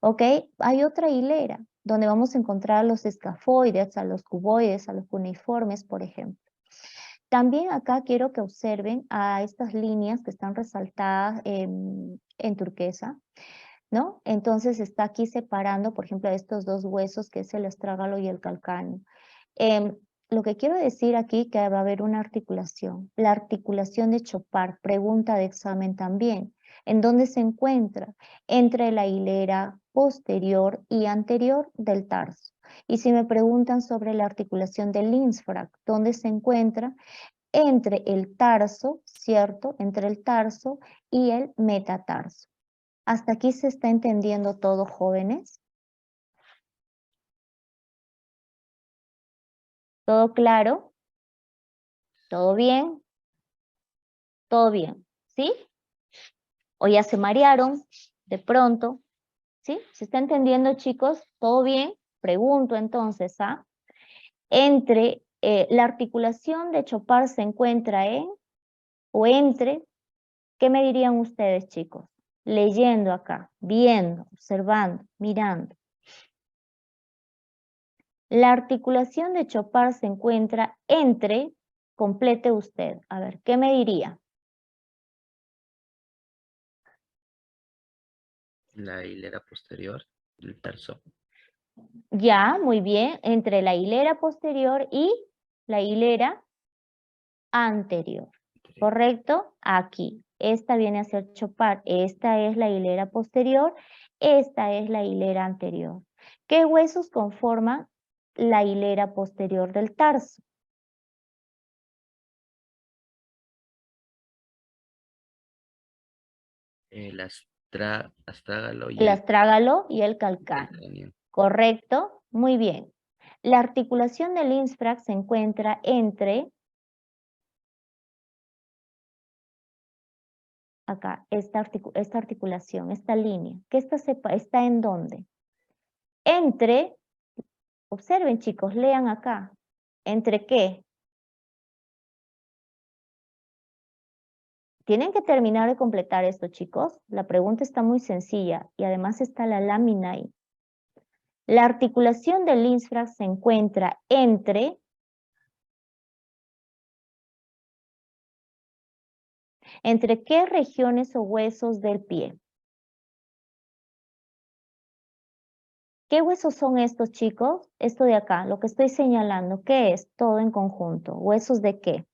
¿Ok? Hay otra hilera donde vamos a encontrar a los escafoides, a los cuboides, a los cuneiformes, por ejemplo. También acá quiero que observen a estas líneas que están resaltadas en turquesa, ¿no? Entonces está aquí separando, por ejemplo, estos dos huesos que es el astrágalo y el calcáneo. Lo que quiero decir aquí que va a haber una articulación. La articulación de Chopard, pregunta de examen también. ¿En dónde se encuentra? Entre la hilera posterior y anterior del tarso. Y si me preguntan sobre la articulación del Lindsfrag, ¿dónde se encuentra? Entre el tarso, ¿cierto? Entre el tarso y el metatarso. ¿Hasta aquí se está entendiendo todo, jóvenes? ¿Todo claro? ¿Todo bien? ¿Todo bien? ¿Sí? ¿O ya se marearon de pronto? ¿Sí? ¿Se está entendiendo, chicos? ¿Todo bien? Pregunto entonces, ¿ah? Entre la articulación de Chopard se encuentra en o entre, ¿qué me dirían ustedes, chicos? Leyendo acá, viendo, observando, mirando. La articulación de Chopard se encuentra entre, complete usted. A ver, ¿qué me diría? La hilera posterior del tarso. Ya, muy bien, entre la hilera posterior y la hilera anterior, ¿correcto? Aquí, esta viene a ser Chopard, esta es la hilera posterior, esta es la hilera anterior. ¿Qué huesos conforman la hilera posterior del tarso? El astrágalo y El el astrágalo y el calcáneo. calcáneo. ¿Correcto? Muy bien. La articulación del Lindsfrag se encuentra entre, acá, esta articulación, esta línea. ¿Qué está en dónde? Entre, observen chicos, lean acá. ¿Entre qué? Tienen que terminar de completar esto, chicos. La pregunta está muy sencilla y además está la lámina ahí. La articulación del Lindsfrag se encuentra entre ¿entre qué regiones o huesos del pie? ¿Qué huesos son estos, chicos? Esto de acá, lo que estoy señalando, ¿qué es? Todo en conjunto. ¿Huesos de qué?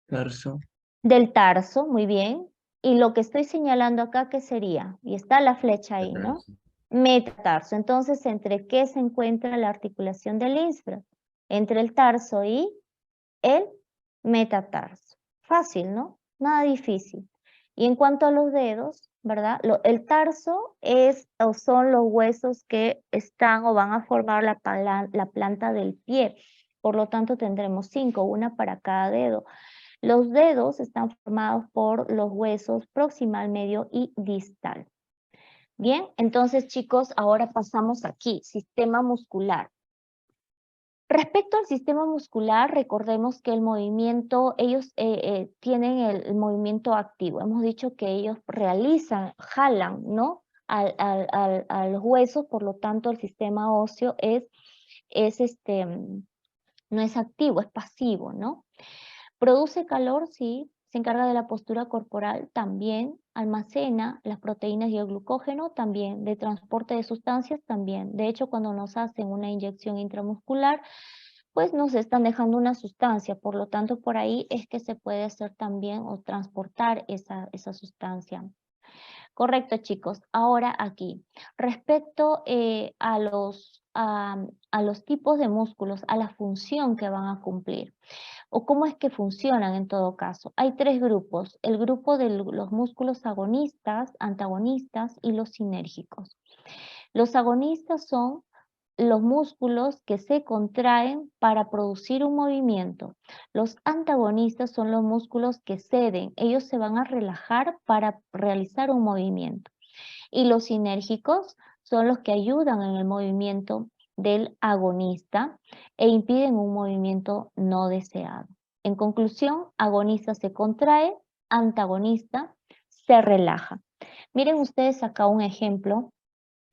Tarso. Del tarso, muy bien. Y lo que estoy señalando acá, ¿qué sería? Y está la flecha ahí, ¿no? Tarso. Metatarso. Entonces, ¿entre qué se encuentra la articulación del Lindsfrag? Entre el tarso y el metatarso. Fácil, ¿no? Nada difícil. Y en cuanto a los dedos, ¿verdad? El tarso es o son los huesos que están o van a formar la planta del pie. Por lo tanto, tendremos 5, una para cada dedo. Los dedos están formados por los huesos proximal, medio y distal. Bien, entonces chicos, ahora pasamos aquí, sistema muscular. Respecto al sistema muscular, recordemos que el movimiento, ellos tienen el movimiento activo. Hemos dicho que ellos realizan, jalan, ¿no? A los huesos, por lo tanto el sistema óseo no es activo, es pasivo, ¿no? Produce calor, sí. Se encarga de la postura corporal también, almacena las proteínas y el glucógeno también, de transporte de sustancias también. De hecho, cuando nos hacen una inyección intramuscular, pues nos están dejando una sustancia, por lo tanto, por ahí es que se puede hacer también o transportar esa sustancia. Correcto, chicos. Ahora aquí, respecto a los tipos de músculos, a la función que van a cumplir, o cómo es que funcionan en todo caso. Hay tres grupos, el grupo de los músculos agonistas, antagonistas y los sinérgicos. Los agonistas son los músculos que se contraen para producir un movimiento. Los antagonistas son los músculos que ceden, ellos se van a relajar para realizar un movimiento. Y los sinérgicos son los que ayudan en el movimiento del agonista e impiden un movimiento no deseado. En conclusión, agonista se contrae, antagonista se relaja. Miren ustedes acá un ejemplo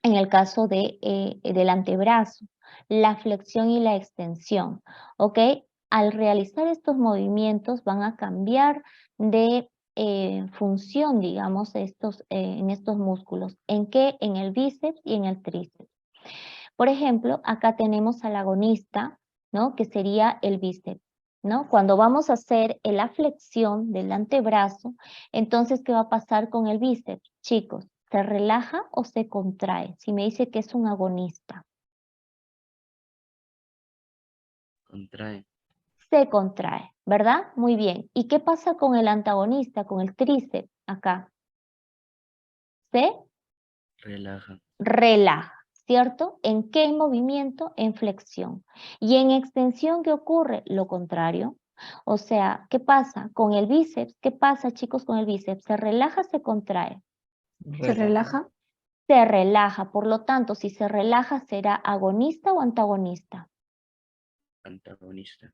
en el caso del antebrazo, la flexión y la extensión, ¿ok? Al realizar estos movimientos van a cambiar de función, digamos, en estos músculos. ¿En qué? En el bíceps y en el tríceps. Por ejemplo, acá tenemos al agonista, ¿no? Que sería el bíceps, ¿no? Cuando vamos a hacer la flexión del antebrazo, entonces, ¿qué va a pasar con el bíceps? Chicos, ¿se relaja o se contrae? Si me dice que es un agonista. Contrae. Se contrae, ¿verdad? Muy bien. ¿Y qué pasa con el antagonista, con el tríceps acá? Se Relaja. relaja, ¿cierto? ¿En qué movimiento? En flexión. ¿Y en extensión qué ocurre? Lo contrario. O sea, ¿qué pasa con el bíceps? ¿Qué pasa, chicos, con el bíceps? ¿Se relaja, se contrae? ¿Se relaja? Se relaja. Por lo tanto, si se relaja, ¿será agonista o antagonista? Antagonista.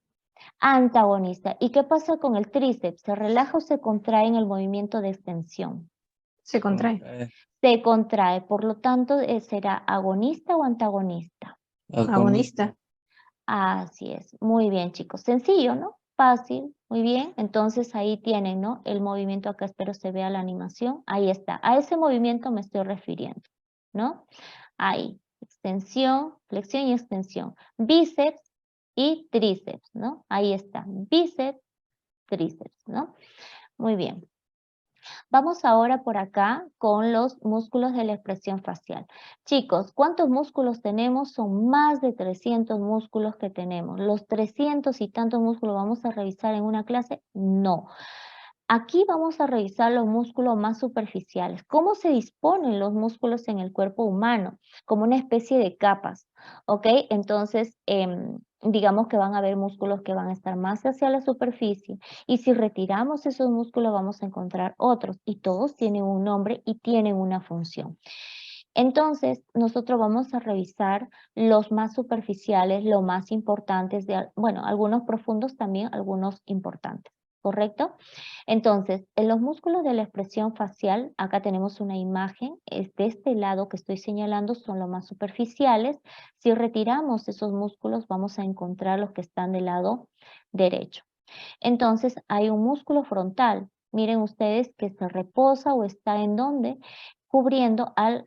Antagonista. ¿Y qué pasa con el tríceps? ¿Se relaja o se contrae en el movimiento de extensión? Se contrae. Se contrae. Por lo tanto, ¿será agonista o antagonista? Agonista. Así es. Muy bien, chicos. Sencillo, ¿no? Fácil. Muy bien. Entonces ahí tienen, ¿no? El movimiento acá, espero se vea la animación. Ahí está. A ese movimiento me estoy refiriendo, ¿no? Ahí. Extensión, flexión y extensión. Bíceps y tríceps, ¿no? Ahí está. Bíceps, tríceps, ¿no? Muy bien. Vamos ahora por acá con los músculos de la expresión facial. Chicos, ¿cuántos músculos tenemos? Son más de 300 músculos que tenemos. ¿Los 300 y tantos músculos vamos a revisar en una clase? No. Aquí vamos a revisar los músculos más superficiales. ¿Cómo se disponen los músculos en el cuerpo humano? Como una especie de capas, ¿ok? Entonces, digamos que van a haber músculos que van a estar más hacia la superficie y si retiramos esos músculos vamos a encontrar otros y todos tienen un nombre y tienen una función. Entonces, nosotros vamos a revisar los más superficiales, los más importantes, bueno, algunos profundos también, algunos importantes. ¿Correcto? Entonces, en los músculos de la expresión facial, acá tenemos una imagen, de este lado que estoy señalando son los más superficiales. Si retiramos esos músculos, vamos a encontrar los que están del lado derecho. Entonces, hay un músculo frontal. Miren ustedes que se reposa o está en donde, cubriendo al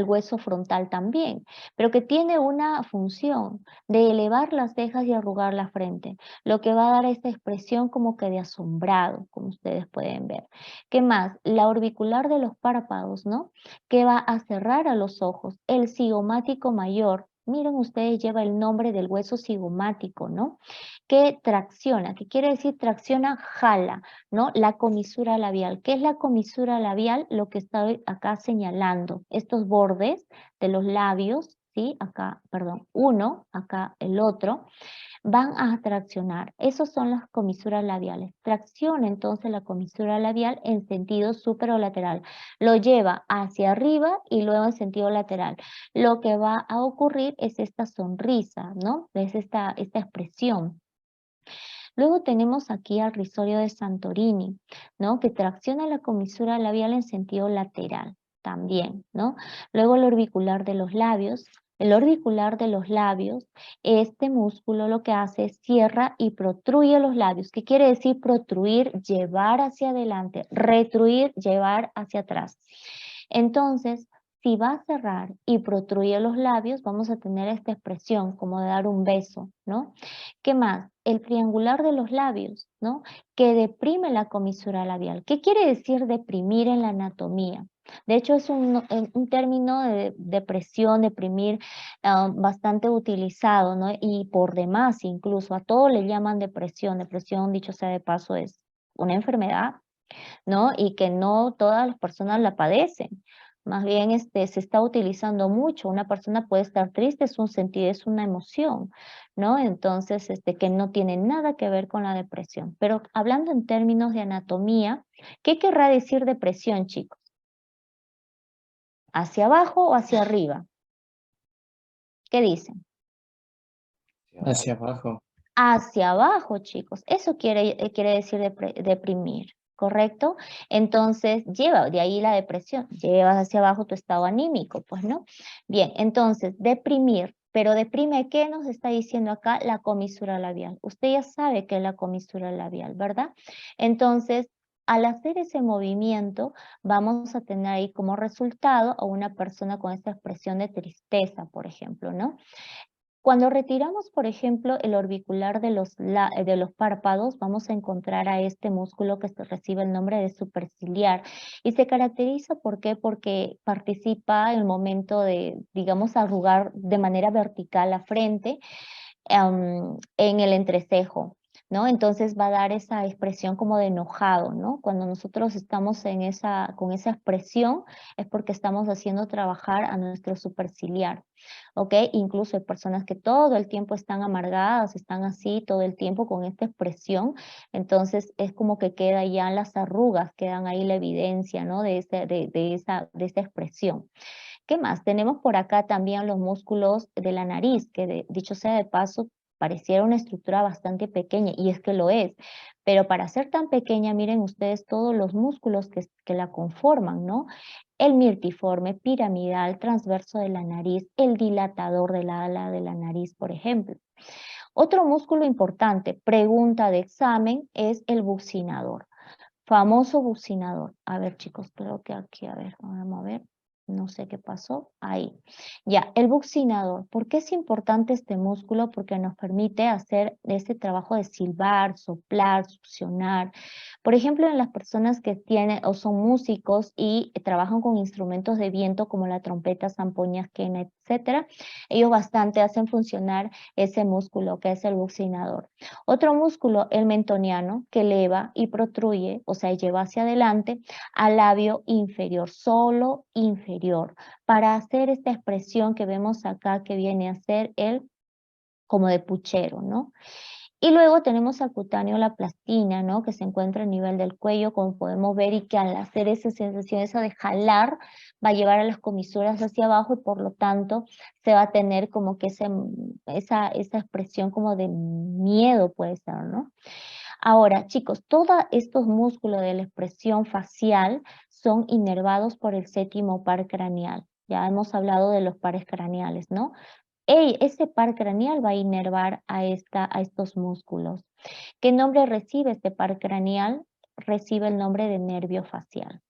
hueso frontal también, pero que tiene una función de elevar las cejas y arrugar la frente, lo que va a dar esta expresión como que de asombrado, como ustedes pueden ver. ¿Qué más? La orbicular de los párpados, ¿no? Que va a cerrar a los ojos. El cigomático mayor, miren ustedes, lleva el nombre del hueso cigomático, ¿no? Que tracciona, ¿qué quiere decir tracciona? Jala, ¿no? La comisura labial. ¿Qué es la comisura labial? Lo que estoy acá señalando, estos bordes de los labios, ¿sí? Acá, perdón, uno, acá el otro, van a traccionar. Esas son las comisuras labiales. Tracciona entonces la comisura labial en sentido superolateral. Lo lleva hacia arriba y luego en sentido lateral. Lo que va a ocurrir es esta sonrisa, ¿no? Es esta expresión. Luego tenemos aquí al risorio de Santorini, ¿no? Que tracciona la comisura labial en sentido lateral también, ¿no? Luego el orbicular de los labios. El orbicular de los labios, este músculo lo que hace es cierra y protruye los labios. ¿Qué quiere decir protruir? Llevar hacia adelante, retruir, llevar hacia atrás. Entonces, si va a cerrar y protruye los labios, vamos a tener esta expresión como de dar un beso, ¿no? ¿Qué más? El triangular de los labios, ¿no? Que deprime la comisura labial. ¿Qué quiere decir deprimir en la anatomía? De hecho, es un término de depresión, deprimir, bastante utilizado, ¿no? Y por demás, incluso, a todo le llaman depresión. Depresión, dicho sea de paso, es una enfermedad, ¿no? Y que no todas las personas la padecen. Más bien se está utilizando mucho. Una persona puede estar triste, es un sentir, es una emoción, ¿no? Entonces, que no tiene nada que ver con la depresión. Pero hablando en términos de anatomía, ¿qué querrá decir depresión, chicos? ¿Hacia abajo o hacia arriba? ¿Qué dicen? Hacia abajo. Hacia abajo, chicos. Eso quiere decir deprimir, ¿correcto? Entonces, lleva, de ahí la depresión, llevas hacia abajo tu estado anímico, pues, ¿no? Bien, entonces, deprimir, pero deprime, ¿qué nos está diciendo acá? La comisura labial. Usted ya sabe qué es la comisura labial, ¿verdad? Entonces, al hacer ese movimiento, vamos a tener ahí como resultado a una persona con esta expresión de tristeza, por ejemplo, ¿no? Cuando retiramos, por ejemplo, el orbicular de los párpados, vamos a encontrar a este músculo que recibe el nombre de superciliar. Y se caracteriza, ¿por qué? Porque participa en el momento de, digamos, arrugar de manera vertical la frente en el entrecejo, ¿no? Entonces va a dar esa expresión como de enojado, ¿no? Cuando nosotros estamos con esa expresión es porque estamos haciendo trabajar a nuestro superciliar, ¿ok? Incluso hay personas que todo el tiempo están amargadas, están así todo el tiempo con esta expresión, entonces es como que queda ya las arrugas, quedan ahí la evidencia, ¿no? De esa expresión. ¿Qué más? Tenemos por acá también los músculos de la nariz, que dicho sea de paso, pareciera una estructura bastante pequeña, y es que lo es. Pero para ser tan pequeña, miren ustedes todos los músculos que la conforman, ¿no? El mirtiforme, piramidal, transverso de la nariz, el dilatador del ala de la nariz, por ejemplo. Otro músculo importante, pregunta de examen, es el buccinador. Famoso buccinador. A ver, chicos, creo que aquí, a ver, vamos a ver. No sé qué pasó. Ahí. Ya, el buccinador. ¿Por qué es importante este músculo? Porque nos permite hacer este trabajo de silbar, soplar, succionar. Por ejemplo, en las personas que tienen o son músicos y trabajan con instrumentos de viento como la trompeta, zampoñas, quena, etcétera, ellos bastante hacen funcionar ese músculo que es el buccinador. Otro músculo, el mentoniano, que eleva y protruye, o sea, lleva hacia adelante al labio inferior, solo inferior, para hacer esta expresión que vemos acá que viene a ser el como de puchero, ¿no? Y luego tenemos al cutáneo la plastina, ¿no? Que se encuentra a nivel del cuello, como podemos ver, y que al hacer esa sensación, esa de jalar, va a llevar a las comisuras hacia abajo y por lo tanto se va a tener como que esa expresión como de miedo puede ser, ¿no? Ahora, chicos, todos estos músculos de la expresión facial son inervados por el séptimo par craneal. Ya hemos hablado de los pares craneales, ¿no? Ese par craneal va a inervar a estos músculos. ¿Qué nombre recibe este par craneal? Recibe el nombre de nervio facial.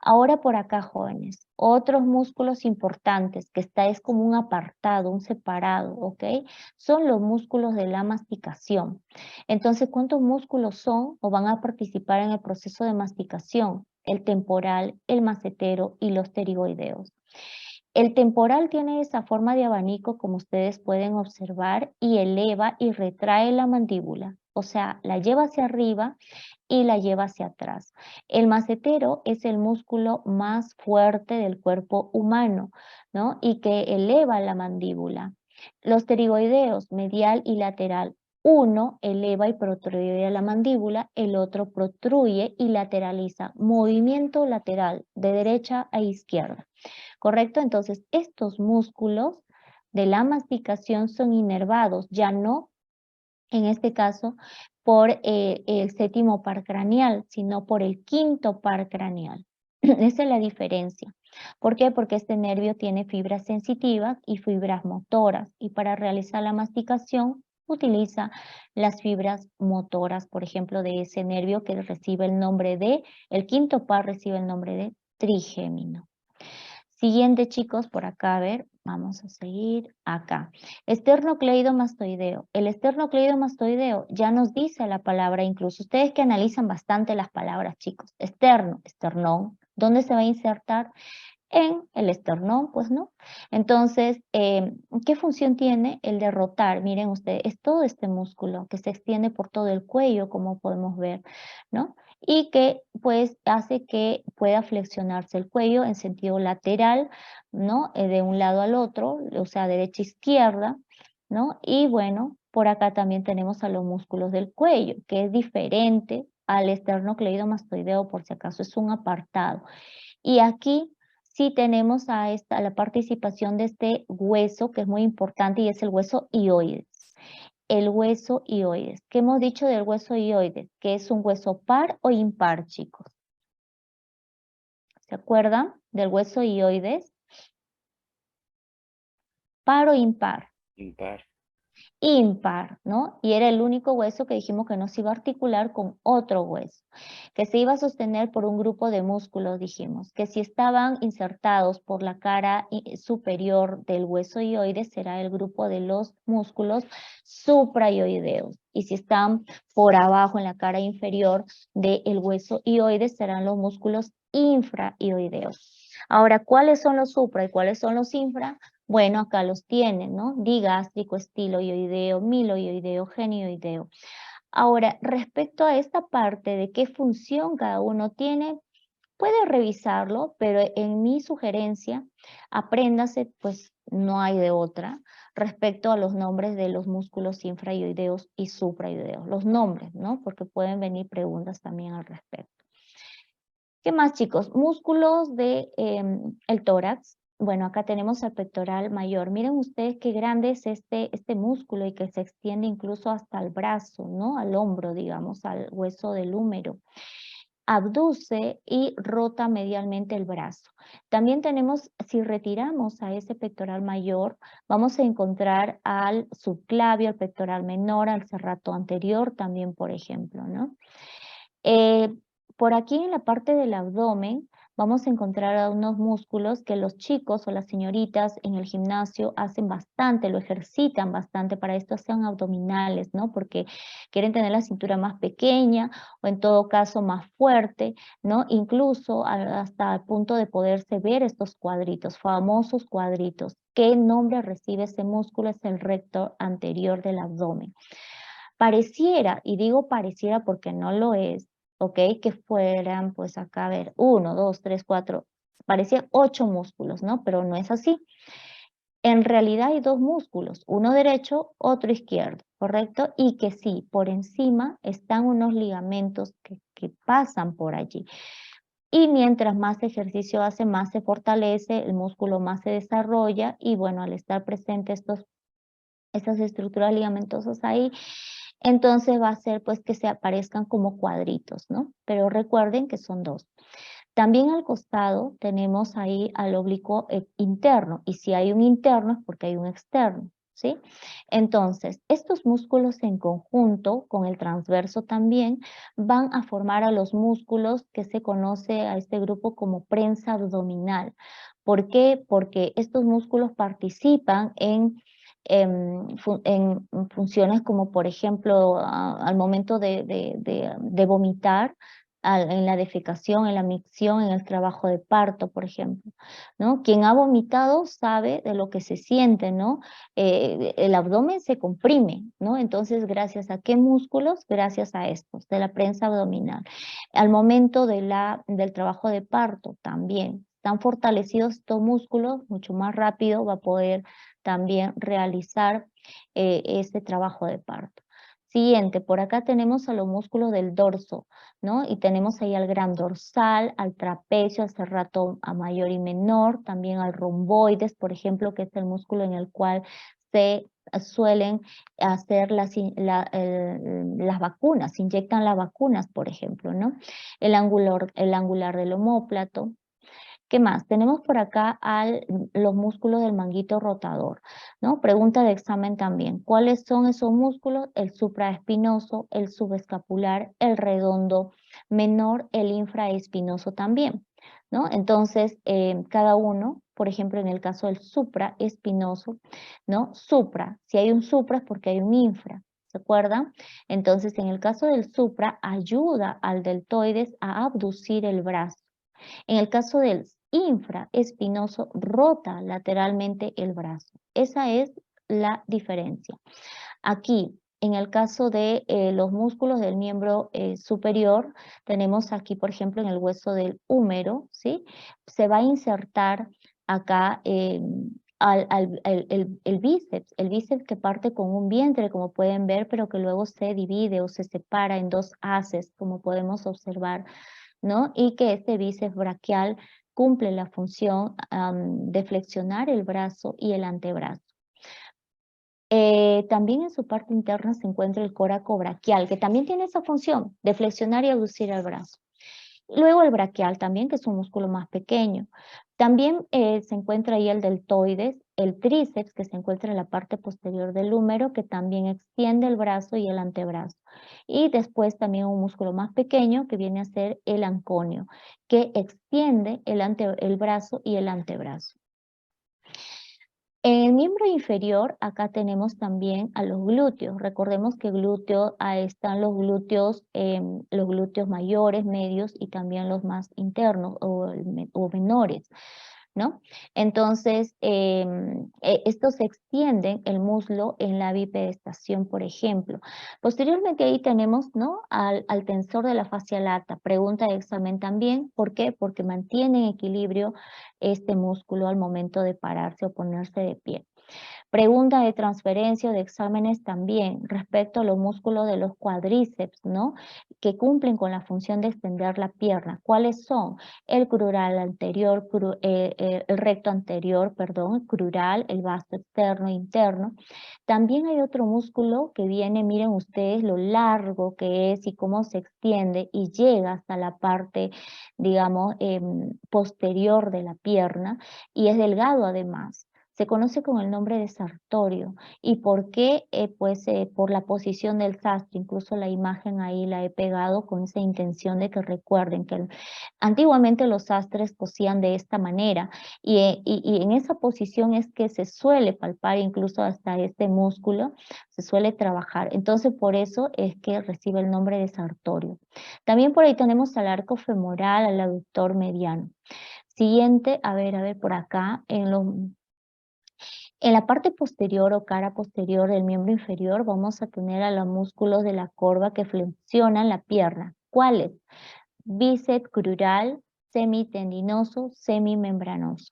Ahora por acá, jóvenes, otros músculos importantes que es como un apartado, un separado, ¿ok? Son los músculos de la masticación. Entonces, ¿cuántos músculos son o van a participar en el proceso de masticación? El temporal, el macetero y los pterigoideos. El temporal tiene esa forma de abanico, como ustedes pueden observar, y eleva y retrae la mandíbula. O sea, la lleva hacia arriba y la lleva hacia atrás. El macetero es el músculo más fuerte del cuerpo humano, ¿no? Y que eleva la mandíbula. Los pterigoideos, medial y lateral, Uno eleva y protruye la mandíbula, el otro protruye y lateraliza. Movimiento lateral de derecha a izquierda. ¿Correcto? Entonces, estos músculos de la masticación son inervados, ya no, en este caso, por el séptimo par craneal, sino por el quinto par craneal. Esa es la diferencia. ¿Por qué? Porque este nervio tiene fibras sensitivas y fibras motoras, y para realizar la masticación utiliza las fibras motoras, por ejemplo, de ese nervio que recibe el nombre de, el quinto par recibe el nombre de trigémino. Siguiente, chicos, por acá, a ver, vamos a seguir acá. Esternocleidomastoideo. El esternocleidomastoideo ya nos dice la palabra, incluso ustedes que analizan bastante las palabras, chicos. Externo, esternón. ¿Dónde se va a insertar? En el esternón, pues no. Entonces, ¿qué función tiene? El de rotar. Miren ustedes, es todo este músculo que se extiende por todo el cuello, como podemos ver, ¿no? Y que pues hace que pueda flexionarse el cuello en sentido lateral, ¿no? De un lado al otro, o sea, derecha, izquierda, ¿no? Y bueno, por acá también tenemos a los músculos del cuello, que es diferente al esternocleidomastoideo, por si acaso es un apartado. Y aquí sí tenemos a la participación de este hueso, que es muy importante, y es el hueso hioides. El hueso hioides. ¿Qué hemos dicho del hueso hioides? Que es un hueso par o impar, chicos. ¿Se acuerdan del hueso hioides? ¿Par o impar? Impar. Impar, ¿no? Y era el único hueso que dijimos que no se iba a articular con otro hueso, que se iba a sostener por un grupo de músculos, dijimos, que si estaban insertados por la cara superior del hueso hioides será el grupo de los músculos suprayoideos, y si están por abajo en la cara inferior del hueso hioides serán los músculos infrayoideos. Ahora, ¿cuáles son los supra y cuáles son los infra? Bueno, acá los tienen, ¿no? Digástrico, estiloioideo, miloioideo, genioideo. Ahora, respecto a esta parte de qué función cada uno tiene, puede revisarlo, pero en mi sugerencia, apréndase, pues no hay de otra, respecto a los nombres de los músculos infraioideos y suprayoideos. Los nombres, ¿no? Porque pueden venir preguntas también al respecto. ¿Qué más, chicos? Músculos de el tórax. Bueno, acá tenemos el pectoral mayor. Miren ustedes qué grande es este músculo y que se extiende incluso hasta el brazo, ¿no? Al hombro, digamos, al hueso del húmero. Abduce y rota medialmente el brazo. También tenemos, si retiramos a ese pectoral mayor, vamos a encontrar al subclavio, al pectoral menor, al serrato anterior también, por ejemplo, ¿no? Por aquí en la parte del abdomen vamos a encontrar unos músculos que los chicos o las señoritas en el gimnasio hacen bastante, lo ejercitan bastante, para esto sean abdominales, ¿no? Porque quieren tener la cintura más pequeña o en todo caso más fuerte, ¿no? Incluso hasta el punto de poderse ver estos cuadritos, famosos cuadritos. ¿Qué nombre recibe ese músculo? Es el recto anterior del abdomen. Pareciera, y digo pareciera porque no lo es, ¿ok? Que fueran, pues acá, a ver, 1, 2, 3, 4, parecían 8 músculos, ¿no? Pero no es así. En realidad hay 2 músculos, uno derecho, otro izquierdo, ¿correcto? Y que sí, por encima están unos ligamentos que pasan por allí. Y mientras más ejercicio hace, más se fortalece, el músculo más se desarrolla, y bueno, al estar presentes estas estructuras ligamentosas ahí, entonces va a ser pues que se aparezcan como cuadritos, ¿no? Pero recuerden que son 2. También al costado tenemos ahí al oblicuo interno, y si hay un interno es porque hay un externo, ¿sí? Entonces, estos músculos en conjunto con el transverso también van a formar a los músculos que se conoce a este grupo como prensa abdominal. ¿Por qué? Porque estos músculos participan en funciones como, por ejemplo, al momento de vomitar, en la defecación, en la micción, en el trabajo de parto, por ejemplo, ¿no? Quien ha vomitado sabe de lo que se siente, ¿no? El abdomen se comprime, ¿no? Entonces, ¿gracias a qué músculos? Gracias a estos, de la prensa abdominal. Al momento del trabajo de parto también, están fortalecidos estos músculos, mucho más rápido va a poder también realizar este trabajo de parto. Siguiente, por acá tenemos a los músculos del dorso, ¿no? Y tenemos ahí al gran dorsal, al trapecio, al serrato a mayor y menor, también al romboides, por ejemplo, que es el músculo en el cual se suelen hacer las vacunas, se inyectan las vacunas, por ejemplo, ¿no? El angular del omóplato. ¿Qué más? Tenemos por acá los músculos del manguito rotador, ¿no? Pregunta de examen también. ¿Cuáles son esos músculos? El supraespinoso, el subescapular, el redondo menor, el infraespinoso también, ¿no? Entonces, cada uno, por ejemplo, en el caso del supraespinoso, ¿no? Supra, si hay un supra es porque hay un infra. ¿Se acuerdan? Entonces, en el caso del supra, ayuda al deltoides a abducir el brazo. En el caso del infraespinoso, rota lateralmente el brazo. Esa es la diferencia. Aquí, en el caso de los músculos del miembro superior, tenemos aquí, por ejemplo, en el hueso del húmero, ¿sí? Se va a insertar acá el bíceps que parte con un vientre, como pueden ver, pero que luego se divide o se separa en dos haces, como podemos observar, ¿no? Y que este bíceps braquial cumple la función de flexionar el brazo y el antebrazo. También en su parte interna se encuentra el coraco braquial, que también tiene esa función de flexionar y abducir el brazo. Luego el braquial también, que es un músculo más pequeño. También se encuentra ahí el deltoides, el tríceps, que se encuentra en la parte posterior del húmero, que también extiende el brazo y el antebrazo. Y después también un músculo más pequeño, que viene a ser el anconio, que extiende el brazo y el antebrazo. En el miembro inferior, acá tenemos también a los glúteos. Recordemos que ahí están los glúteos mayores, medios y también los más internos o menores, ¿no? Entonces, estos extienden el muslo en la bipedestación, por ejemplo. Posteriormente ahí tenemos, ¿no? al tensor de la fascia lata. Pregunta de examen también. ¿Por qué? Porque mantiene en equilibrio este músculo al momento de pararse o ponerse de pie. Pregunta de transferencia o de exámenes también respecto a los músculos de los cuádriceps, ¿no? Que cumplen con la función de extender la pierna. ¿Cuáles son? El crural anterior, el recto anterior, perdón, el crural, el vasto externo e interno. También hay otro músculo que viene, miren ustedes lo largo que es y cómo se extiende y llega hasta la parte, digamos, posterior de la pierna y es delgado además. Se conoce con el nombre de sartorio. ¿Y por qué? Por la posición del sastre. Incluso la imagen ahí la he pegado con esa intención de que recuerden que antiguamente los sastres cosían de esta manera y en esa posición es que se suele palpar incluso hasta este músculo, se suele trabajar. Entonces por eso es que recibe el nombre de sartorio. También por ahí tenemos al arco femoral, al aductor mediano. Siguiente, a ver por acá, en la parte posterior o cara posterior del miembro inferior vamos a tener a los músculos de la corva que flexionan la pierna. ¿Cuáles? Bíceps crural, semitendinoso, semimembranoso.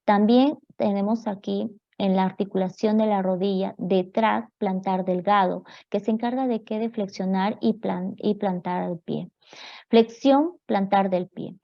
También tenemos aquí en la articulación de la rodilla, detrás, plantar delgado, que se encarga de qué? De flexionar y plantar el pie. Flexión, plantar del pie.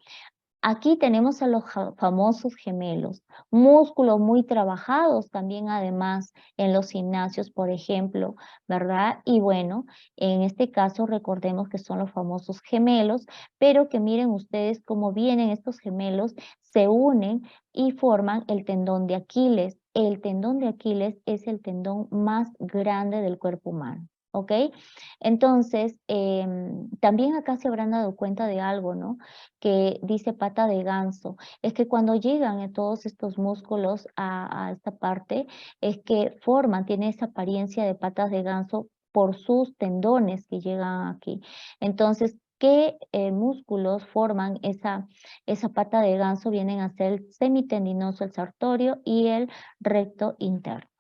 Aquí tenemos a los famosos gemelos, músculos muy trabajados también además en los gimnasios, por ejemplo, ¿verdad? Y bueno, en este caso recordemos que son los famosos gemelos, pero que miren ustedes cómo vienen estos gemelos, se unen y forman el tendón de Aquiles. El tendón de Aquiles es el tendón más grande del cuerpo humano. ¿Ok? Entonces, también acá se habrán dado cuenta de algo, ¿no? Que dice pata de ganso, es que cuando llegan todos estos músculos a esta parte, es que tiene esa apariencia de patas de ganso por sus tendones que llegan aquí. Entonces, ¿qué músculos forman esa pata de ganso? Vienen a ser el semitendinoso, el sartorio y el recto interno.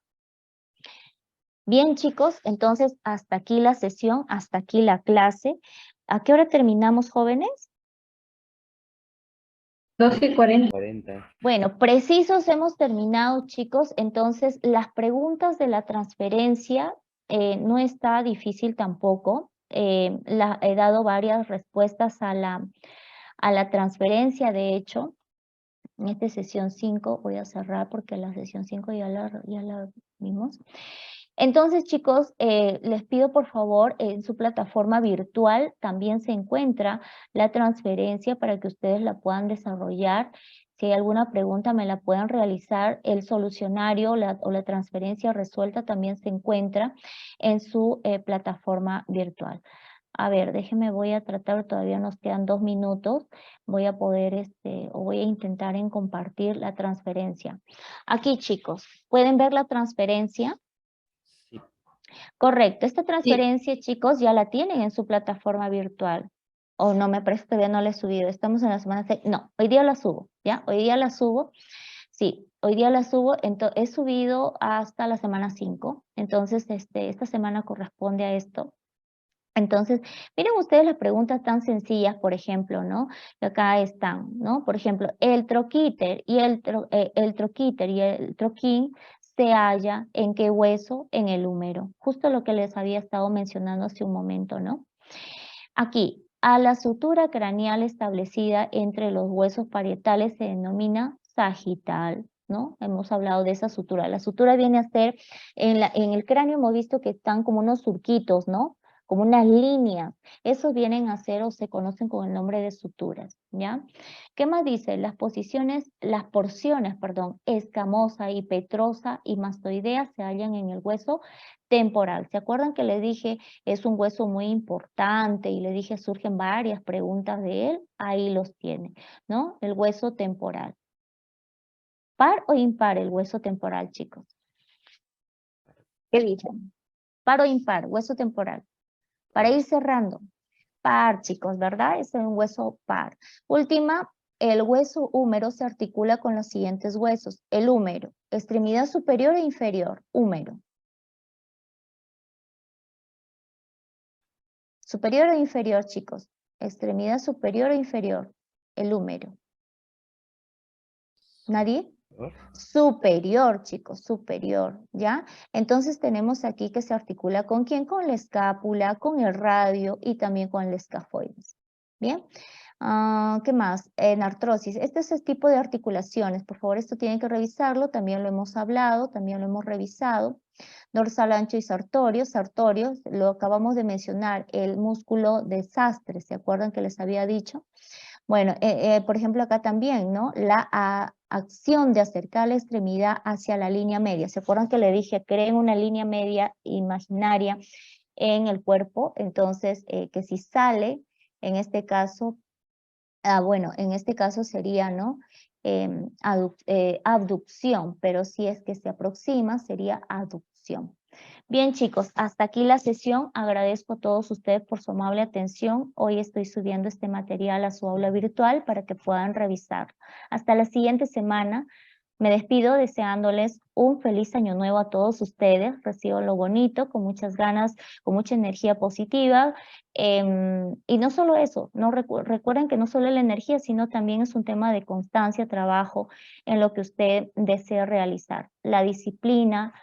Bien, chicos, entonces hasta aquí la sesión, hasta aquí la clase. ¿A qué hora terminamos, jóvenes? 12:40. 40. Bueno, precisos hemos terminado, chicos. Entonces, las preguntas de la transferencia no está difícil tampoco. He dado varias respuestas a la transferencia, de hecho. En esta sesión 5 voy a cerrar porque la sesión 5 ya la vimos. Entonces, chicos, les pido por favor, en su plataforma virtual también se encuentra la transferencia para que ustedes la puedan desarrollar. Si hay alguna pregunta me la puedan realizar. El solucionario o la transferencia resuelta también se encuentra en su plataforma virtual. A ver, déjenme, voy a tratar, todavía nos quedan 2 minutos, voy a poder, o voy a intentar en compartir la transferencia. Aquí, chicos, ¿pueden ver la transferencia? Sí. Correcto, esta transferencia, chicos, ya la tienen en su plataforma virtual. O no me parece, todavía no la he subido, estamos en la semana 6, no, hoy día la subo, ¿ya? Hoy día la subo, sí, hoy día la subo, he subido hasta la semana 5, entonces esta semana corresponde a esto. Entonces, miren ustedes las preguntas tan sencillas, por ejemplo, ¿no? Que acá están, ¿no? Por ejemplo, el troquíter y el troquín se halla ¿en qué hueso? En el húmero. Justo lo que les había estado mencionando hace un momento, ¿no? Aquí, a la sutura craneal establecida entre los huesos parietales se denomina sagital, ¿no? Hemos hablado de esa sutura. La sutura viene a ser, en el cráneo hemos visto que están como unos surquitos, ¿no? Como unas líneas. Esos vienen a ser o se conocen con el nombre de suturas, ¿ya? ¿Qué más dice? Las porciones, escamosa y petrosa y mastoidea se hallan en el hueso temporal. ¿Se acuerdan que les dije es un hueso muy importante y le dije surgen varias preguntas de él? Ahí los tiene, ¿no? El hueso temporal. ¿Par o impar el hueso temporal, chicos? ¿Qué dicen? ¿Par o impar? Hueso temporal. Para ir cerrando. Par, chicos, ¿verdad? Es un hueso par. Última, el hueso húmero se articula con los siguientes huesos. El húmero, extremidad superior e inferior, húmero. Superior o inferior, chicos. Extremidad superior o inferior, el húmero. ¿Nadie? Superior, chicos, superior, ¿ya? Entonces tenemos aquí que se articula ¿con quién? Con la escápula, con el radio y también con el escafoides. ¿Bien? ¿Qué más? En artrosis. Este es el tipo de articulaciones. Por favor, esto tienen que revisarlo. También lo hemos hablado, también lo hemos revisado. Dorsal ancho y sartorio. Sartorio, lo acabamos de mencionar, el músculo de Sastre. ¿Se acuerdan que les había dicho? Bueno, por ejemplo, acá también, ¿no? La acción de acercar la extremidad hacia la línea media. ¿Se acuerdan que le dije, creen una línea media imaginaria en el cuerpo? Entonces, que si sale, en este caso, bueno, en este caso sería, ¿no? Abducción, pero si es que se aproxima, sería aducción. Bien, chicos, hasta aquí la sesión. Agradezco a todos ustedes por su amable atención. Hoy estoy subiendo este material a su aula virtual para que puedan revisar. Hasta la siguiente semana. Me despido deseándoles un feliz año nuevo a todos ustedes. Recibo lo bonito, con muchas ganas, con mucha energía positiva. Y no solo eso, no recuerden que no solo la energía, sino también es un tema de constancia, trabajo en lo que usted desea realizar. La disciplina,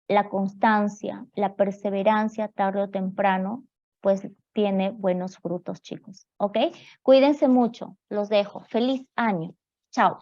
la constancia, la perseverancia, tarde o temprano, pues tiene buenos frutos, chicos. ¿Ok? Cuídense mucho. Los dejo. Feliz año. Chao.